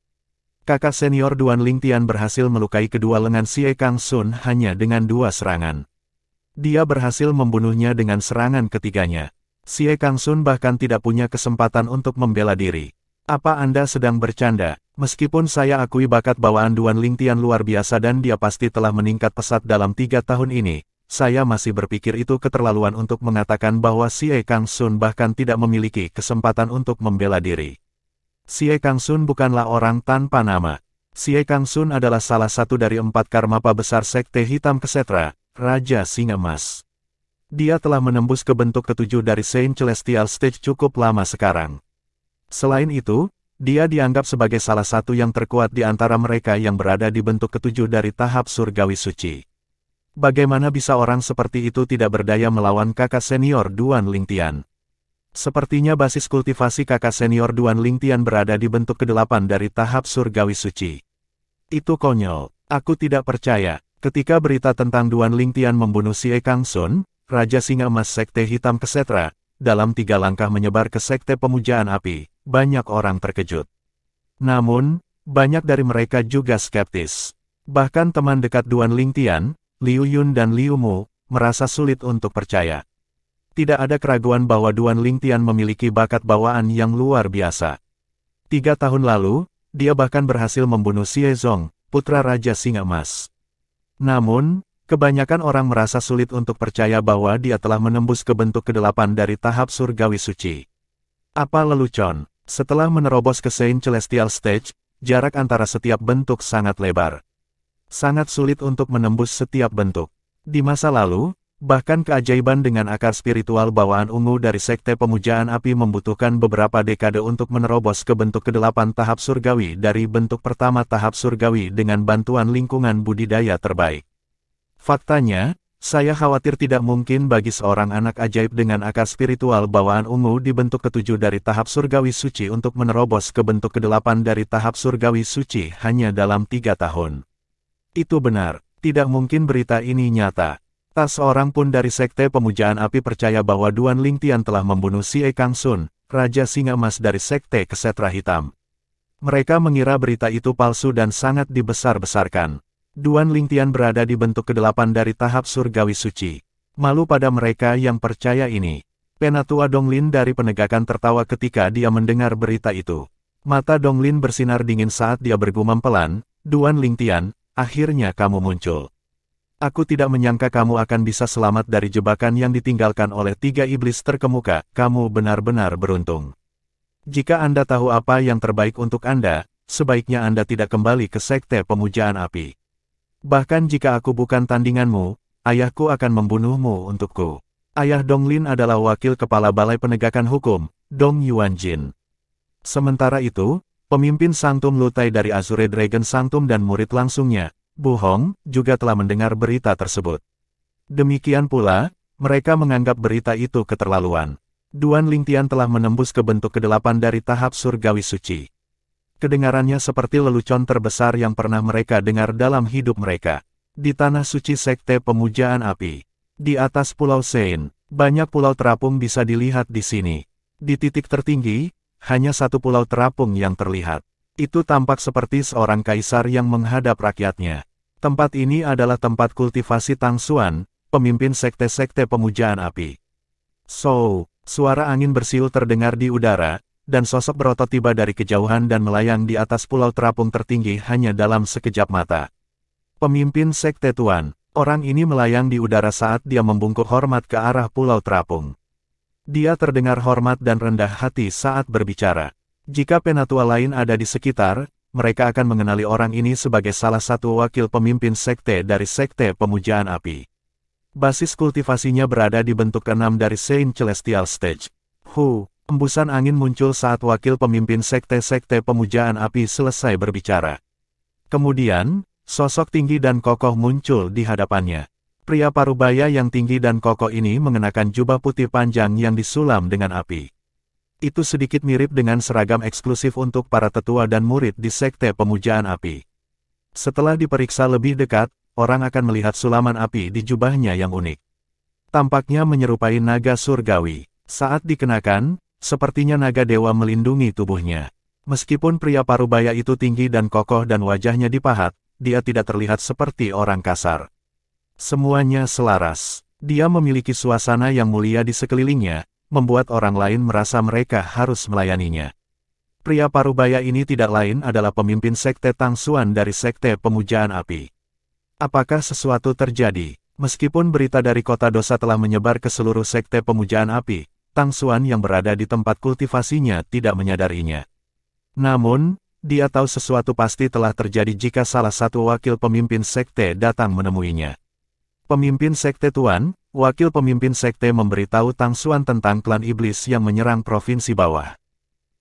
Kakak senior Duan Lingtian berhasil melukai kedua lengan Xie Kangsun hanya dengan 2 serangan. Dia berhasil membunuhnya dengan serangan ketiganya. Xie Kangsun bahkan tidak punya kesempatan untuk membela diri. Apa Anda sedang bercanda? Meskipun saya akui bakat bawaan Duan Lingtian luar biasa dan dia pasti telah meningkat pesat dalam 3 tahun ini, saya masih berpikir itu keterlaluan untuk mengatakan bahwa Xie Kangsun bahkan tidak memiliki kesempatan untuk membela diri. Xie Kangsun bukanlah orang tanpa nama. Xie Kangsun adalah salah satu dari 4 karmapa besar sekte hitam Kesetra, Raja Singa Emas. Dia telah menembus ke bentuk ke-7 dari Saint Celestial Stage cukup lama sekarang. Selain itu, dia dianggap sebagai salah satu yang terkuat di antara mereka yang berada di bentuk ke-7 dari tahap surgawi suci. Bagaimana bisa orang seperti itu tidak berdaya melawan kakak senior Duan Lingtian? Sepertinya basis kultivasi kakak senior Duan Lingtian berada di bentuk ke-8 dari tahap surgawi suci. Itu konyol. Aku tidak percaya. Ketika berita tentang Duan Lingtian membunuh Xie Kangsun, Raja Singa Emas Sekte Hitam Kesetra, dalam 3 langkah menyebar ke sekte pemujaan api, banyak orang terkejut. Namun, banyak dari mereka juga skeptis. Bahkan teman dekat Duan Lingtian, Liu Yun dan Liu Mu, merasa sulit untuk percaya. Tidak ada keraguan bahwa Duan Lingtian memiliki bakat bawaan yang luar biasa. 3 tahun lalu, dia bahkan berhasil membunuh Xie Zong, putra Raja Singa Emas. Namun, kebanyakan orang merasa sulit untuk percaya bahwa dia telah menembus ke bentuk ke-8 dari tahap surgawi suci. Apa lelucon? Setelah menerobos ke Saint Celestial Stage, jarak antara setiap bentuk sangat lebar. Sangat sulit untuk menembus setiap bentuk. Di masa lalu, bahkan keajaiban dengan akar spiritual bawaan ungu dari sekte pemujaan api membutuhkan beberapa dekade untuk menerobos ke bentuk ke-8 tahap surgawi dari bentuk pertama tahap surgawi dengan bantuan lingkungan budidaya terbaik. Faktanya, saya khawatir tidak mungkin bagi seorang anak ajaib dengan akar spiritual bawaan ungu di bentuk ke-7 dari tahap surgawi suci untuk menerobos ke bentuk ke-8 dari tahap surgawi suci hanya dalam 3 tahun. Itu benar, tidak mungkin berita ini nyata. Tak seorang pun dari sekte pemujaan api percaya bahwa Duan Lingtian telah membunuh Xie Kangsun, Raja Singa Emas dari sekte Kesetra Hitam. Mereka mengira berita itu palsu dan sangat dibesar-besarkan. Duan Lingtian berada di bentuk ke-8 dari tahap surgawi suci. Malu pada mereka yang percaya ini. Penatua Donglin dari penegakan tertawa ketika dia mendengar berita itu. Mata Donglin bersinar dingin saat dia bergumam pelan, Duan Lingtian, akhirnya kamu muncul. Aku tidak menyangka kamu akan bisa selamat dari jebakan yang ditinggalkan oleh 3 iblis terkemuka, kamu benar-benar beruntung. Jika Anda tahu apa yang terbaik untuk Anda, sebaiknya Anda tidak kembali ke sekte pemujaan api. Bahkan jika aku bukan tandinganmu, ayahku akan membunuhmu untukku. Ayah Donglin adalah wakil kepala Balai Penegakan Hukum, Dong Yuanjin. Sementara itu, pemimpin Sanctum Lutai dari Azure Dragon Sanctum dan murid langsungnya, Bu Hong, juga telah mendengar berita tersebut. Demikian pula, mereka menganggap berita itu keterlaluan. Duan Lingtian telah menembus ke bentuk ke-8 dari tahap surgawi suci. Kedengarannya seperti lelucon terbesar yang pernah mereka dengar dalam hidup mereka. Di tanah suci sekte pemujaan api. Di atas Pulau Sein, banyak pulau terapung bisa dilihat di sini. Di titik tertinggi, hanya satu pulau terapung yang terlihat. Itu tampak seperti seorang kaisar yang menghadap rakyatnya. Tempat ini adalah tempat kultivasi Tang Xuan, pemimpin sekte-sekte pemujaan api. Suara angin bersiul terdengar di udara, dan sosok berotot tiba dari kejauhan dan melayang di atas pulau terapung tertinggi hanya dalam sekejap mata. Pemimpin Sekte Tuan, orang ini melayang di udara saat dia membungkuk hormat ke arah pulau terapung. Dia terdengar hormat dan rendah hati saat berbicara. Jika penatua lain ada di sekitar, mereka akan mengenali orang ini sebagai salah satu wakil pemimpin sekte dari Sekte Pemujaan Api. Basis kultivasinya berada di bentuk ke-6 dari Saint Celestial Stage. Embusan angin muncul saat wakil pemimpin Sekte Pemujaan Api selesai berbicara. Kemudian, sosok tinggi dan kokoh muncul di hadapannya. Pria parubaya yang tinggi dan kokoh ini mengenakan jubah putih panjang yang disulam dengan api. Itu sedikit mirip dengan seragam eksklusif untuk para tetua dan murid di Sekte Pemujaan Api. Setelah diperiksa lebih dekat, orang akan melihat sulaman api di jubahnya yang unik. Tampaknya menyerupai naga surgawi. Saat dikenakan, sepertinya naga dewa melindungi tubuhnya. Meskipun pria parubaya itu tinggi dan kokoh dan wajahnya dipahat, dia tidak terlihat seperti orang kasar. Semuanya selaras. Dia memiliki suasana yang mulia di sekelilingnya, membuat orang lain merasa mereka harus melayaninya. Pria parubaya ini tidak lain adalah pemimpin Sekte Tang Xuan dari Sekte Pemujaan Api. Apakah sesuatu terjadi? Meskipun berita dari kota dosa telah menyebar ke seluruh Sekte Pemujaan Api, Tang Xuan yang berada di tempat kultivasinya tidak menyadarinya. Namun, dia tahu sesuatu pasti telah terjadi jika salah satu wakil pemimpin sekte datang menemuinya. Pemimpin Sekte Tuan, wakil pemimpin sekte memberitahu Tang Xuan tentang klan iblis yang menyerang provinsi bawah.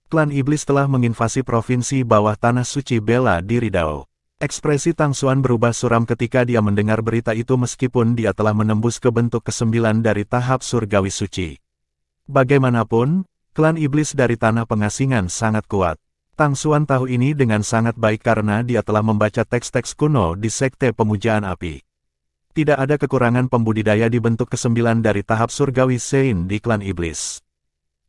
Klan iblis telah menginvasi provinsi bawah tanah suci bela diri Dao. Ekspresi Tang Xuan berubah suram ketika dia mendengar berita itu meskipun dia telah menembus ke bentuk ke-9 dari tahap surgawi suci. Bagaimanapun, klan iblis dari tanah pengasingan sangat kuat. Tang Xuan tahu ini dengan sangat baik karena dia telah membaca teks-teks kuno di Sekte Pemujaan Api. Tidak ada kekurangan pembudidaya di bentuk ke-9 dari tahap surgawi Sein di klan iblis.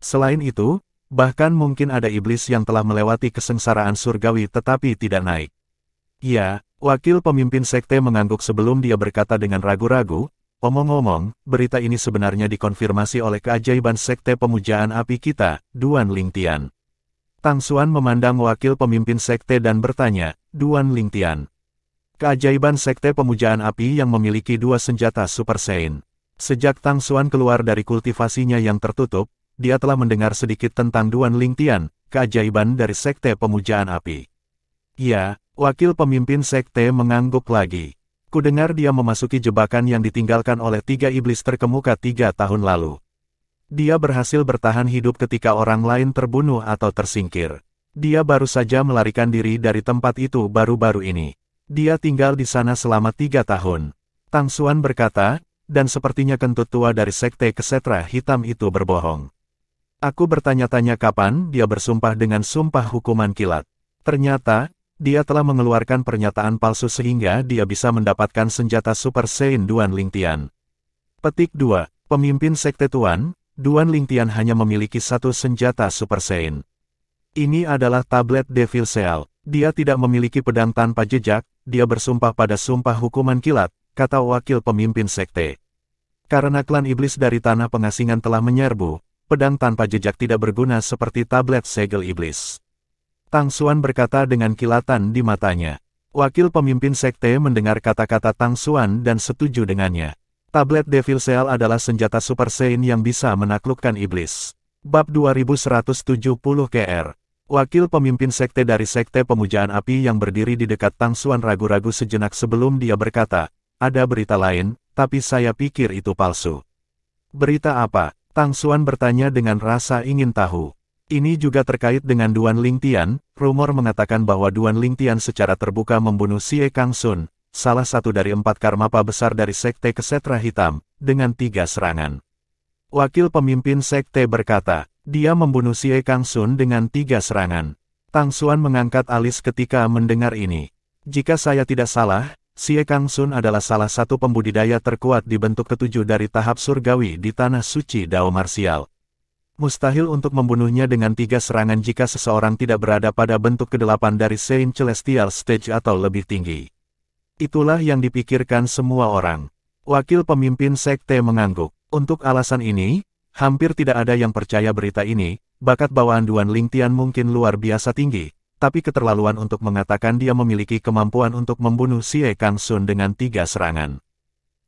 Selain itu, bahkan mungkin ada iblis yang telah melewati kesengsaraan surgawi tetapi tidak naik. Ya, wakil pemimpin sekte mengangguk sebelum dia berkata dengan ragu-ragu, omong-omong, berita ini sebenarnya dikonfirmasi oleh keajaiban Sekte Pemujaan Api kita, Duan Lingtian. Tang Xuan memandang wakil pemimpin sekte dan bertanya, Duan Lingtian. Keajaiban Sekte Pemujaan Api yang memiliki 2 senjata Super Sein. Sejak Tang Xuan keluar dari kultivasinya yang tertutup, dia telah mendengar sedikit tentang Duan Lingtian, keajaiban dari Sekte Pemujaan Api. Ya, wakil pemimpin sekte mengangguk lagi. Kudengar dia memasuki jebakan yang ditinggalkan oleh 3 iblis terkemuka 3 tahun lalu. Dia berhasil bertahan hidup ketika orang lain terbunuh atau tersingkir. Dia baru saja melarikan diri dari tempat itu baru-baru ini. Dia tinggal di sana selama 3 tahun. Tang Xuan berkata, dan sepertinya kentut tua dari sekte Kesetra Hitam itu berbohong. Aku bertanya-tanya kapan dia bersumpah dengan sumpah hukuman kilat. Ternyata, dia telah mengeluarkan pernyataan palsu sehingga dia bisa mendapatkan senjata Super Sein Duan Lingtian. Petik 2. Pemimpin Sekte Tuan, Duan Lingtian hanya memiliki 1 senjata Super Sein. Ini adalah tablet Devil Seal. Dia tidak memiliki pedang tanpa jejak, dia bersumpah pada sumpah hukuman kilat, kata wakil pemimpin sekte. Karena klan iblis dari tanah pengasingan telah menyerbu, pedang tanpa jejak tidak berguna seperti tablet segel iblis. Tang Xuan berkata dengan kilatan di matanya. Wakil pemimpin sekte mendengar kata-kata Tang Xuan dan setuju dengannya. Tablet Devil Seal adalah senjata Super Sein yang bisa menaklukkan iblis. Bab 2170 KR. Wakil pemimpin sekte dari Sekte Pemujaan Api yang berdiri di dekat Tang Xuan ragu-ragu sejenak sebelum dia berkata, ada berita lain, tapi saya pikir itu palsu. Berita apa? Tang Xuan bertanya dengan rasa ingin tahu. Ini juga terkait dengan Duan Lingtian. Rumor mengatakan bahwa Duan Lingtian secara terbuka membunuh Xie Kangsun, salah satu dari 4 karmapa besar dari Sekte Kesetra Hitam, dengan 3 serangan. Wakil pemimpin sekte berkata, dia membunuh Xie Kangsun dengan 3 serangan. Tang Xuan mengangkat alis ketika mendengar ini. Jika saya tidak salah, Xie Kangsun adalah salah satu pembudidaya terkuat di bentuk ke-7 dari tahap surgawi di tanah suci Dao Marsial. Mustahil untuk membunuhnya dengan 3 serangan jika seseorang tidak berada pada bentuk ke-8 dari Saint Celestial Stage atau lebih tinggi. Itulah yang dipikirkan semua orang. Wakil pemimpin sekte mengangguk. Untuk alasan ini, hampir tidak ada yang percaya berita ini, bakat bawaan Duan Lingtian mungkin luar biasa tinggi, tapi keterlaluan untuk mengatakan dia memiliki kemampuan untuk membunuh Xie Kangsun dengan 3 serangan.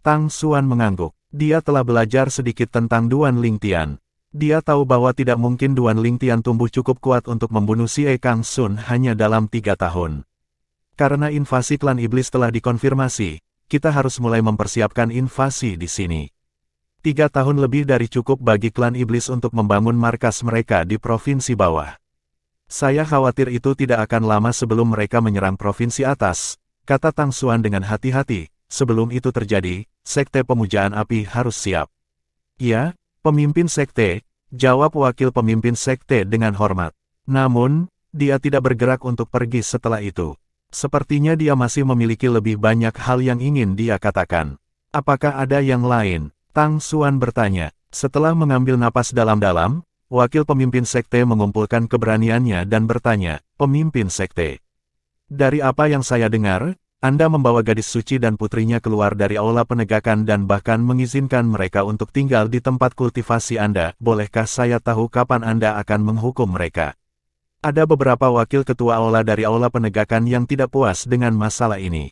Tang Xuan mengangguk. Dia telah belajar sedikit tentang Duan Lingtian. Dia tahu bahwa tidak mungkin Duan Lingtian tumbuh cukup kuat untuk membunuh Xie Kangsun hanya dalam 3 tahun. Karena invasi klan iblis telah dikonfirmasi, kita harus mulai mempersiapkan invasi di sini. 3 tahun lebih dari cukup bagi klan iblis untuk membangun markas mereka di provinsi bawah. Saya khawatir itu tidak akan lama sebelum mereka menyerang provinsi atas, kata Tang Xuan dengan hati-hati. Sebelum itu terjadi, Sekte Pemujaan Api harus siap. Ya, pemimpin sekte, jawab wakil pemimpin sekte dengan hormat. Namun, dia tidak bergerak untuk pergi setelah itu. Sepertinya dia masih memiliki lebih banyak hal yang ingin dia katakan. Apakah ada yang lain? Tang Xuan bertanya. Setelah mengambil napas dalam-dalam, wakil pemimpin sekte mengumpulkan keberaniannya dan bertanya, pemimpin sekte. Dari apa yang saya dengar, Anda membawa gadis suci dan putrinya keluar dari aula penegakan dan bahkan mengizinkan mereka untuk tinggal di tempat kultivasi Anda. Bolehkah saya tahu kapan Anda akan menghukum mereka? Ada beberapa wakil ketua aula dari aula penegakan yang tidak puas dengan masalah ini.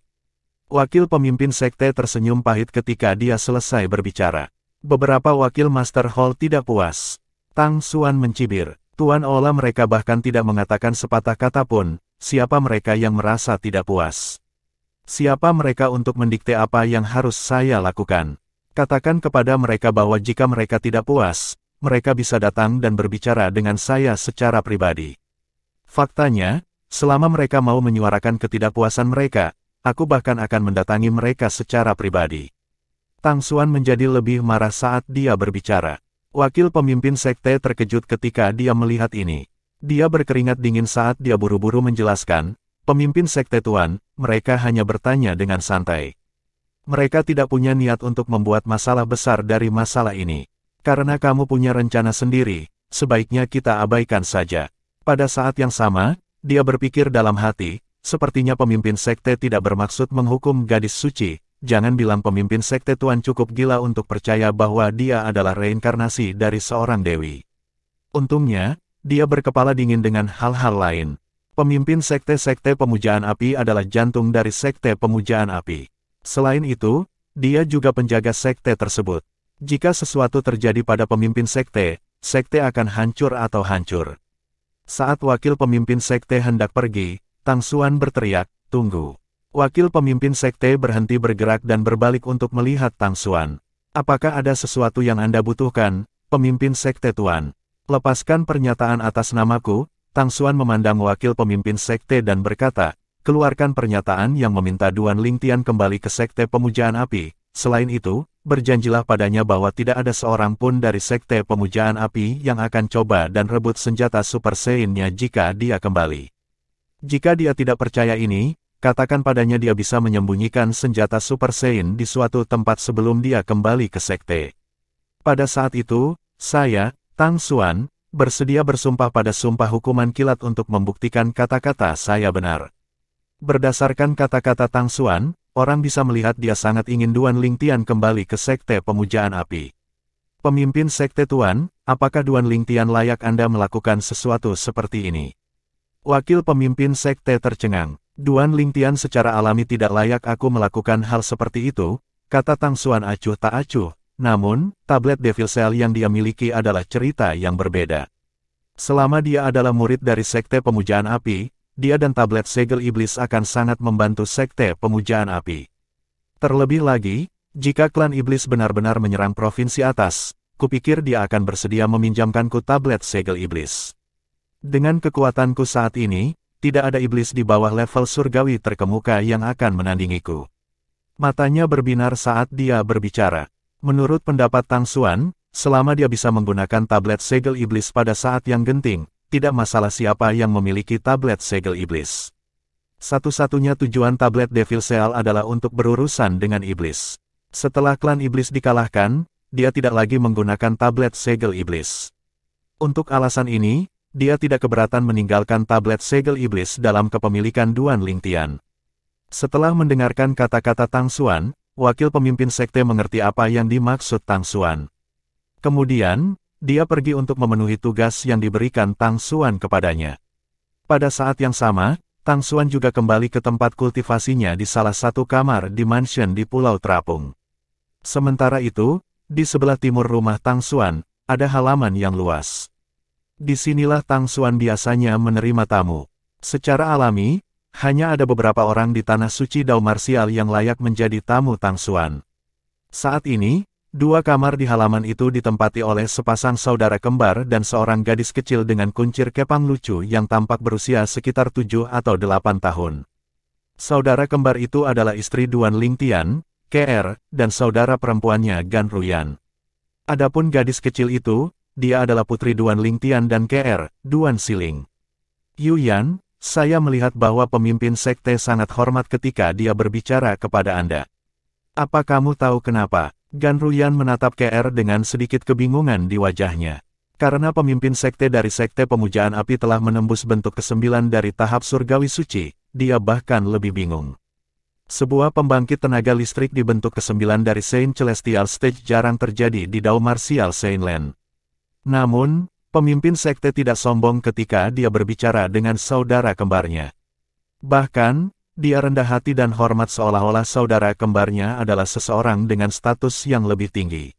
Wakil pemimpin sekte tersenyum pahit ketika dia selesai berbicara. Beberapa wakil Master Hall tidak puas. Tang Xuan mencibir. Tuan aula mereka bahkan tidak mengatakan sepatah kata pun, siapa mereka yang merasa tidak puas? Siapa mereka untuk mendikte apa yang harus saya lakukan? Katakan kepada mereka bahwa jika mereka tidak puas, mereka bisa datang dan berbicara dengan saya secara pribadi. Faktanya, selama mereka mau menyuarakan ketidakpuasan mereka, aku bahkan akan mendatangi mereka secara pribadi. Tang Xuan menjadi lebih marah saat dia berbicara. Wakil pemimpin sekte terkejut ketika dia melihat ini. Dia berkeringat dingin saat dia buru-buru menjelaskan, pemimpin sekte tuan, mereka hanya bertanya dengan santai. Mereka tidak punya niat untuk membuat masalah besar dari masalah ini. Karena kamu punya rencana sendiri, sebaiknya kita abaikan saja. Pada saat yang sama, dia berpikir dalam hati, sepertinya pemimpin sekte tidak bermaksud menghukum gadis suci. Jangan bilang pemimpin sekte tuan cukup gila untuk percaya bahwa dia adalah reinkarnasi dari seorang dewi. Untungnya, dia berkepala dingin dengan hal-hal lain. Pemimpin sekte-sekte pemujaan api adalah jantung dari sekte pemujaan api. Selain itu, dia juga penjaga sekte tersebut. Jika sesuatu terjadi pada pemimpin sekte, sekte akan hancur atau hancur. Saat wakil pemimpin sekte hendak pergi, Tang Xuan berteriak, tunggu. Wakil pemimpin sekte berhenti bergerak dan berbalik untuk melihat Tang Xuan. Apakah ada sesuatu yang Anda butuhkan, pemimpin sekte tuan? Lepaskan pernyataan atas namaku. Tang Xuan memandang wakil pemimpin sekte dan berkata, keluarkan pernyataan yang meminta Duan Lingtian kembali ke sekte pemujaan api. Selain itu, berjanjilah padanya bahwa tidak ada seorang pun dari sekte pemujaan api yang akan coba dan rebut senjata Super Saiyan-nya jika dia kembali. Jika dia tidak percaya ini, katakan padanya dia bisa menyembunyikan senjata Super Saiyan di suatu tempat sebelum dia kembali ke sekte. Pada saat itu, saya, Tang Xuan, bersedia bersumpah pada sumpah hukuman kilat untuk membuktikan kata-kata saya benar. Berdasarkan kata-kata Tang Xuan, orang bisa melihat dia sangat ingin Duan Lingtian kembali ke sekte pemujaan api. Pemimpin sekte tuan, apakah Duan Lingtian layak Anda melakukan sesuatu seperti ini? Wakil pemimpin sekte tercengang. Duan Lingtian secara alami tidak layak aku melakukan hal seperti itu, kata Tang Xuan acuh tak acuh. Namun, tablet Devil Cell yang dia miliki adalah cerita yang berbeda. Selama dia adalah murid dari sekte pemujaan api, dia dan tablet segel iblis akan sangat membantu sekte pemujaan api. Terlebih lagi, jika klan iblis benar-benar menyerang provinsi atas, kupikir dia akan bersedia meminjamkanku tablet segel iblis. Dengan kekuatanku saat ini, tidak ada iblis di bawah level surgawi terkemuka yang akan menandingiku. Matanya berbinar saat dia berbicara. Menurut pendapat Tang Xuan, selama dia bisa menggunakan tablet segel iblis pada saat yang genting, tidak masalah siapa yang memiliki tablet segel iblis. Satu-satunya tujuan tablet Devil Cell adalah untuk berurusan dengan iblis. Setelah klan iblis dikalahkan, dia tidak lagi menggunakan tablet segel iblis. Untuk alasan ini, dia tidak keberatan meninggalkan tablet segel iblis dalam kepemilikan Duan Lingtian. Setelah mendengarkan kata-kata Tang Xuan, wakil pemimpin sekte mengerti apa yang dimaksud Tang Xuan. Kemudian, dia pergi untuk memenuhi tugas yang diberikan Tang Xuan kepadanya. Pada saat yang sama, Tang Xuan juga kembali ke tempat kultivasinya di salah satu kamar di mansion di Pulau Terapung. Sementara itu, di sebelah timur rumah Tang Xuan, ada halaman yang luas. Disinilah Tang Xuan biasanya menerima tamu. Secara alami, hanya ada beberapa orang di tanah suci Dao Marsial yang layak menjadi tamu Tang Xuan. Saat ini, 2 kamar di halaman itu ditempati oleh sepasang saudara kembar dan seorang gadis kecil dengan kuncir kepang lucu yang tampak berusia sekitar 7 atau 8 tahun. Saudara kembar itu adalah istri Duan Lingtian, KR, dan saudara perempuannya Gan Ruyan. Adapun gadis kecil itu, dia adalah putri Duan Lingtian dan KR, Duan Siling. Yuyan, saya melihat bahwa pemimpin sekte sangat hormat ketika dia berbicara kepada Anda. Apa kamu tahu kenapa? Gan Ruyan menatap KR dengan sedikit kebingungan di wajahnya. Karena pemimpin sekte dari sekte pemujaan api telah menembus bentuk ke-9 dari tahap surgawi suci, dia bahkan lebih bingung. Sebuah pembangkit tenaga listrik di bentuk ke-9 dari Saint Celestial Stage jarang terjadi di Dao Marsial Saintland. Namun, pemimpin sekte tidak sombong ketika dia berbicara dengan saudara kembarnya. Bahkan, dia rendah hati dan hormat seolah-olah saudara kembarnya adalah seseorang dengan status yang lebih tinggi.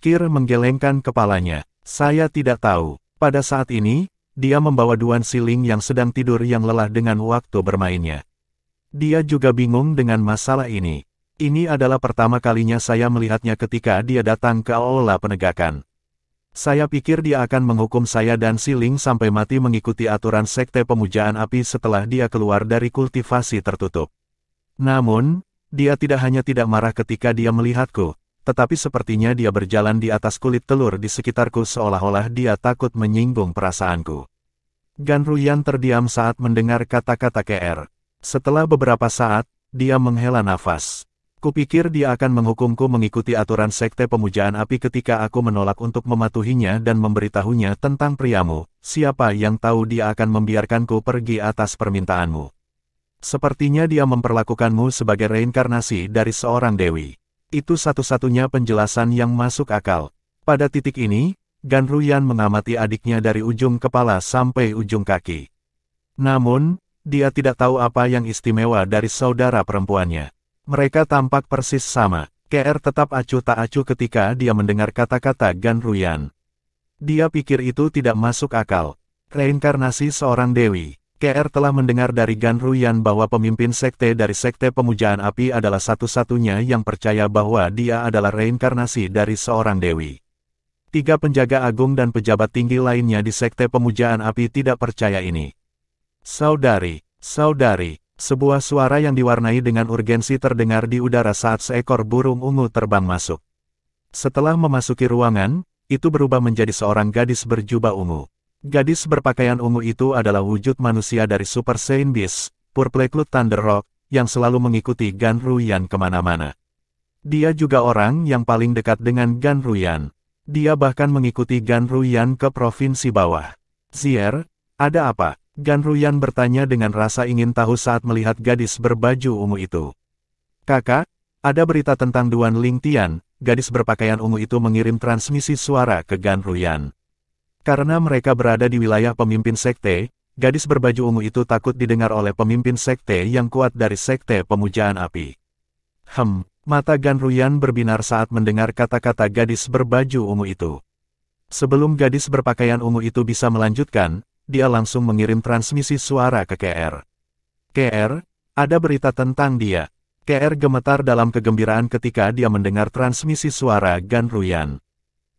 Kir menggelengkan kepalanya. Saya tidak tahu. Pada saat ini, dia membawa Duan Siling yang sedang tidur yang lelah dengan waktu bermainnya. Dia juga bingung dengan masalah ini. Ini adalah pertama kalinya saya melihatnya ketika dia datang ke aula penegakan. Saya pikir dia akan menghukum saya dan Siling sampai mati mengikuti aturan sekte pemujaan api setelah dia keluar dari kultivasi tertutup. Namun, dia tidak hanya tidak marah ketika dia melihatku, tetapi sepertinya dia berjalan di atas kulit telur di sekitarku seolah-olah dia takut menyinggung perasaanku. Gan Ruyan terdiam saat mendengar kata-kata KR. Setelah beberapa saat, dia menghela nafas. Kupikir dia akan menghukumku mengikuti aturan sekte pemujaan api ketika aku menolak untuk mematuhinya dan memberitahunya tentang priamu. Siapa yang tahu dia akan membiarkanku pergi atas permintaanmu. Sepertinya dia memperlakukanmu sebagai reinkarnasi dari seorang dewi. Itu satu-satunya penjelasan yang masuk akal. Pada titik ini, Gan Ruyan mengamati adiknya dari ujung kepala sampai ujung kaki. Namun, dia tidak tahu apa yang istimewa dari saudara perempuannya. Mereka tampak persis sama. KR tetap acuh tak acuh ketika dia mendengar kata-kata Gan Ruyan. Dia pikir itu tidak masuk akal. Reinkarnasi seorang dewi. KR telah mendengar dari Gan Ruyan bahwa pemimpin sekte dari sekte pemujaan api adalah satu-satunya yang percaya bahwa dia adalah reinkarnasi dari seorang dewi. 3 penjaga agung dan pejabat tinggi lainnya di sekte pemujaan api tidak percaya ini. Saudari, saudari. Sebuah suara yang diwarnai dengan urgensi terdengar di udara saat seekor burung ungu terbang masuk. Setelah memasuki ruangan, itu berubah menjadi seorang gadis berjubah ungu. Gadis berpakaian ungu itu adalah wujud manusia dari Super Saiyan Beast, Purple Cloud Thunder Rock, yang selalu mengikuti Gan Ruyan kemana-mana. Dia juga orang yang paling dekat dengan Gan Ruyan. Dia bahkan mengikuti Gan Ruyan ke provinsi bawah. Zier, ada apa? Gan Ruyan bertanya dengan rasa ingin tahu saat melihat gadis berbaju ungu itu. Kakak, ada berita tentang Duan Lingtian. Gadis berpakaian ungu itu mengirim transmisi suara ke Gan Ruyan. Karena mereka berada di wilayah pemimpin sekte, gadis berbaju ungu itu takut didengar oleh pemimpin sekte yang kuat dari sekte pemujaan api. Mata Gan Ruyan berbinar saat mendengar kata-kata gadis berbaju ungu itu. Sebelum gadis berpakaian ungu itu bisa melanjutkan, dia langsung mengirim transmisi suara ke KR. KR, ada berita tentang dia. KR gemetar dalam kegembiraan ketika dia mendengar transmisi suara Gan Ruyan.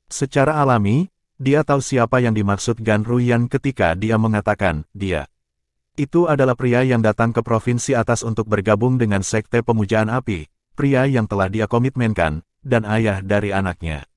Secara alami, dia tahu siapa yang dimaksud Gan Ruyan ketika dia mengatakan, dia. Itu adalah pria yang datang ke provinsi atas untuk bergabung dengan sekte pemujaan api, pria yang telah dia komitmenkan, dan ayah dari anaknya.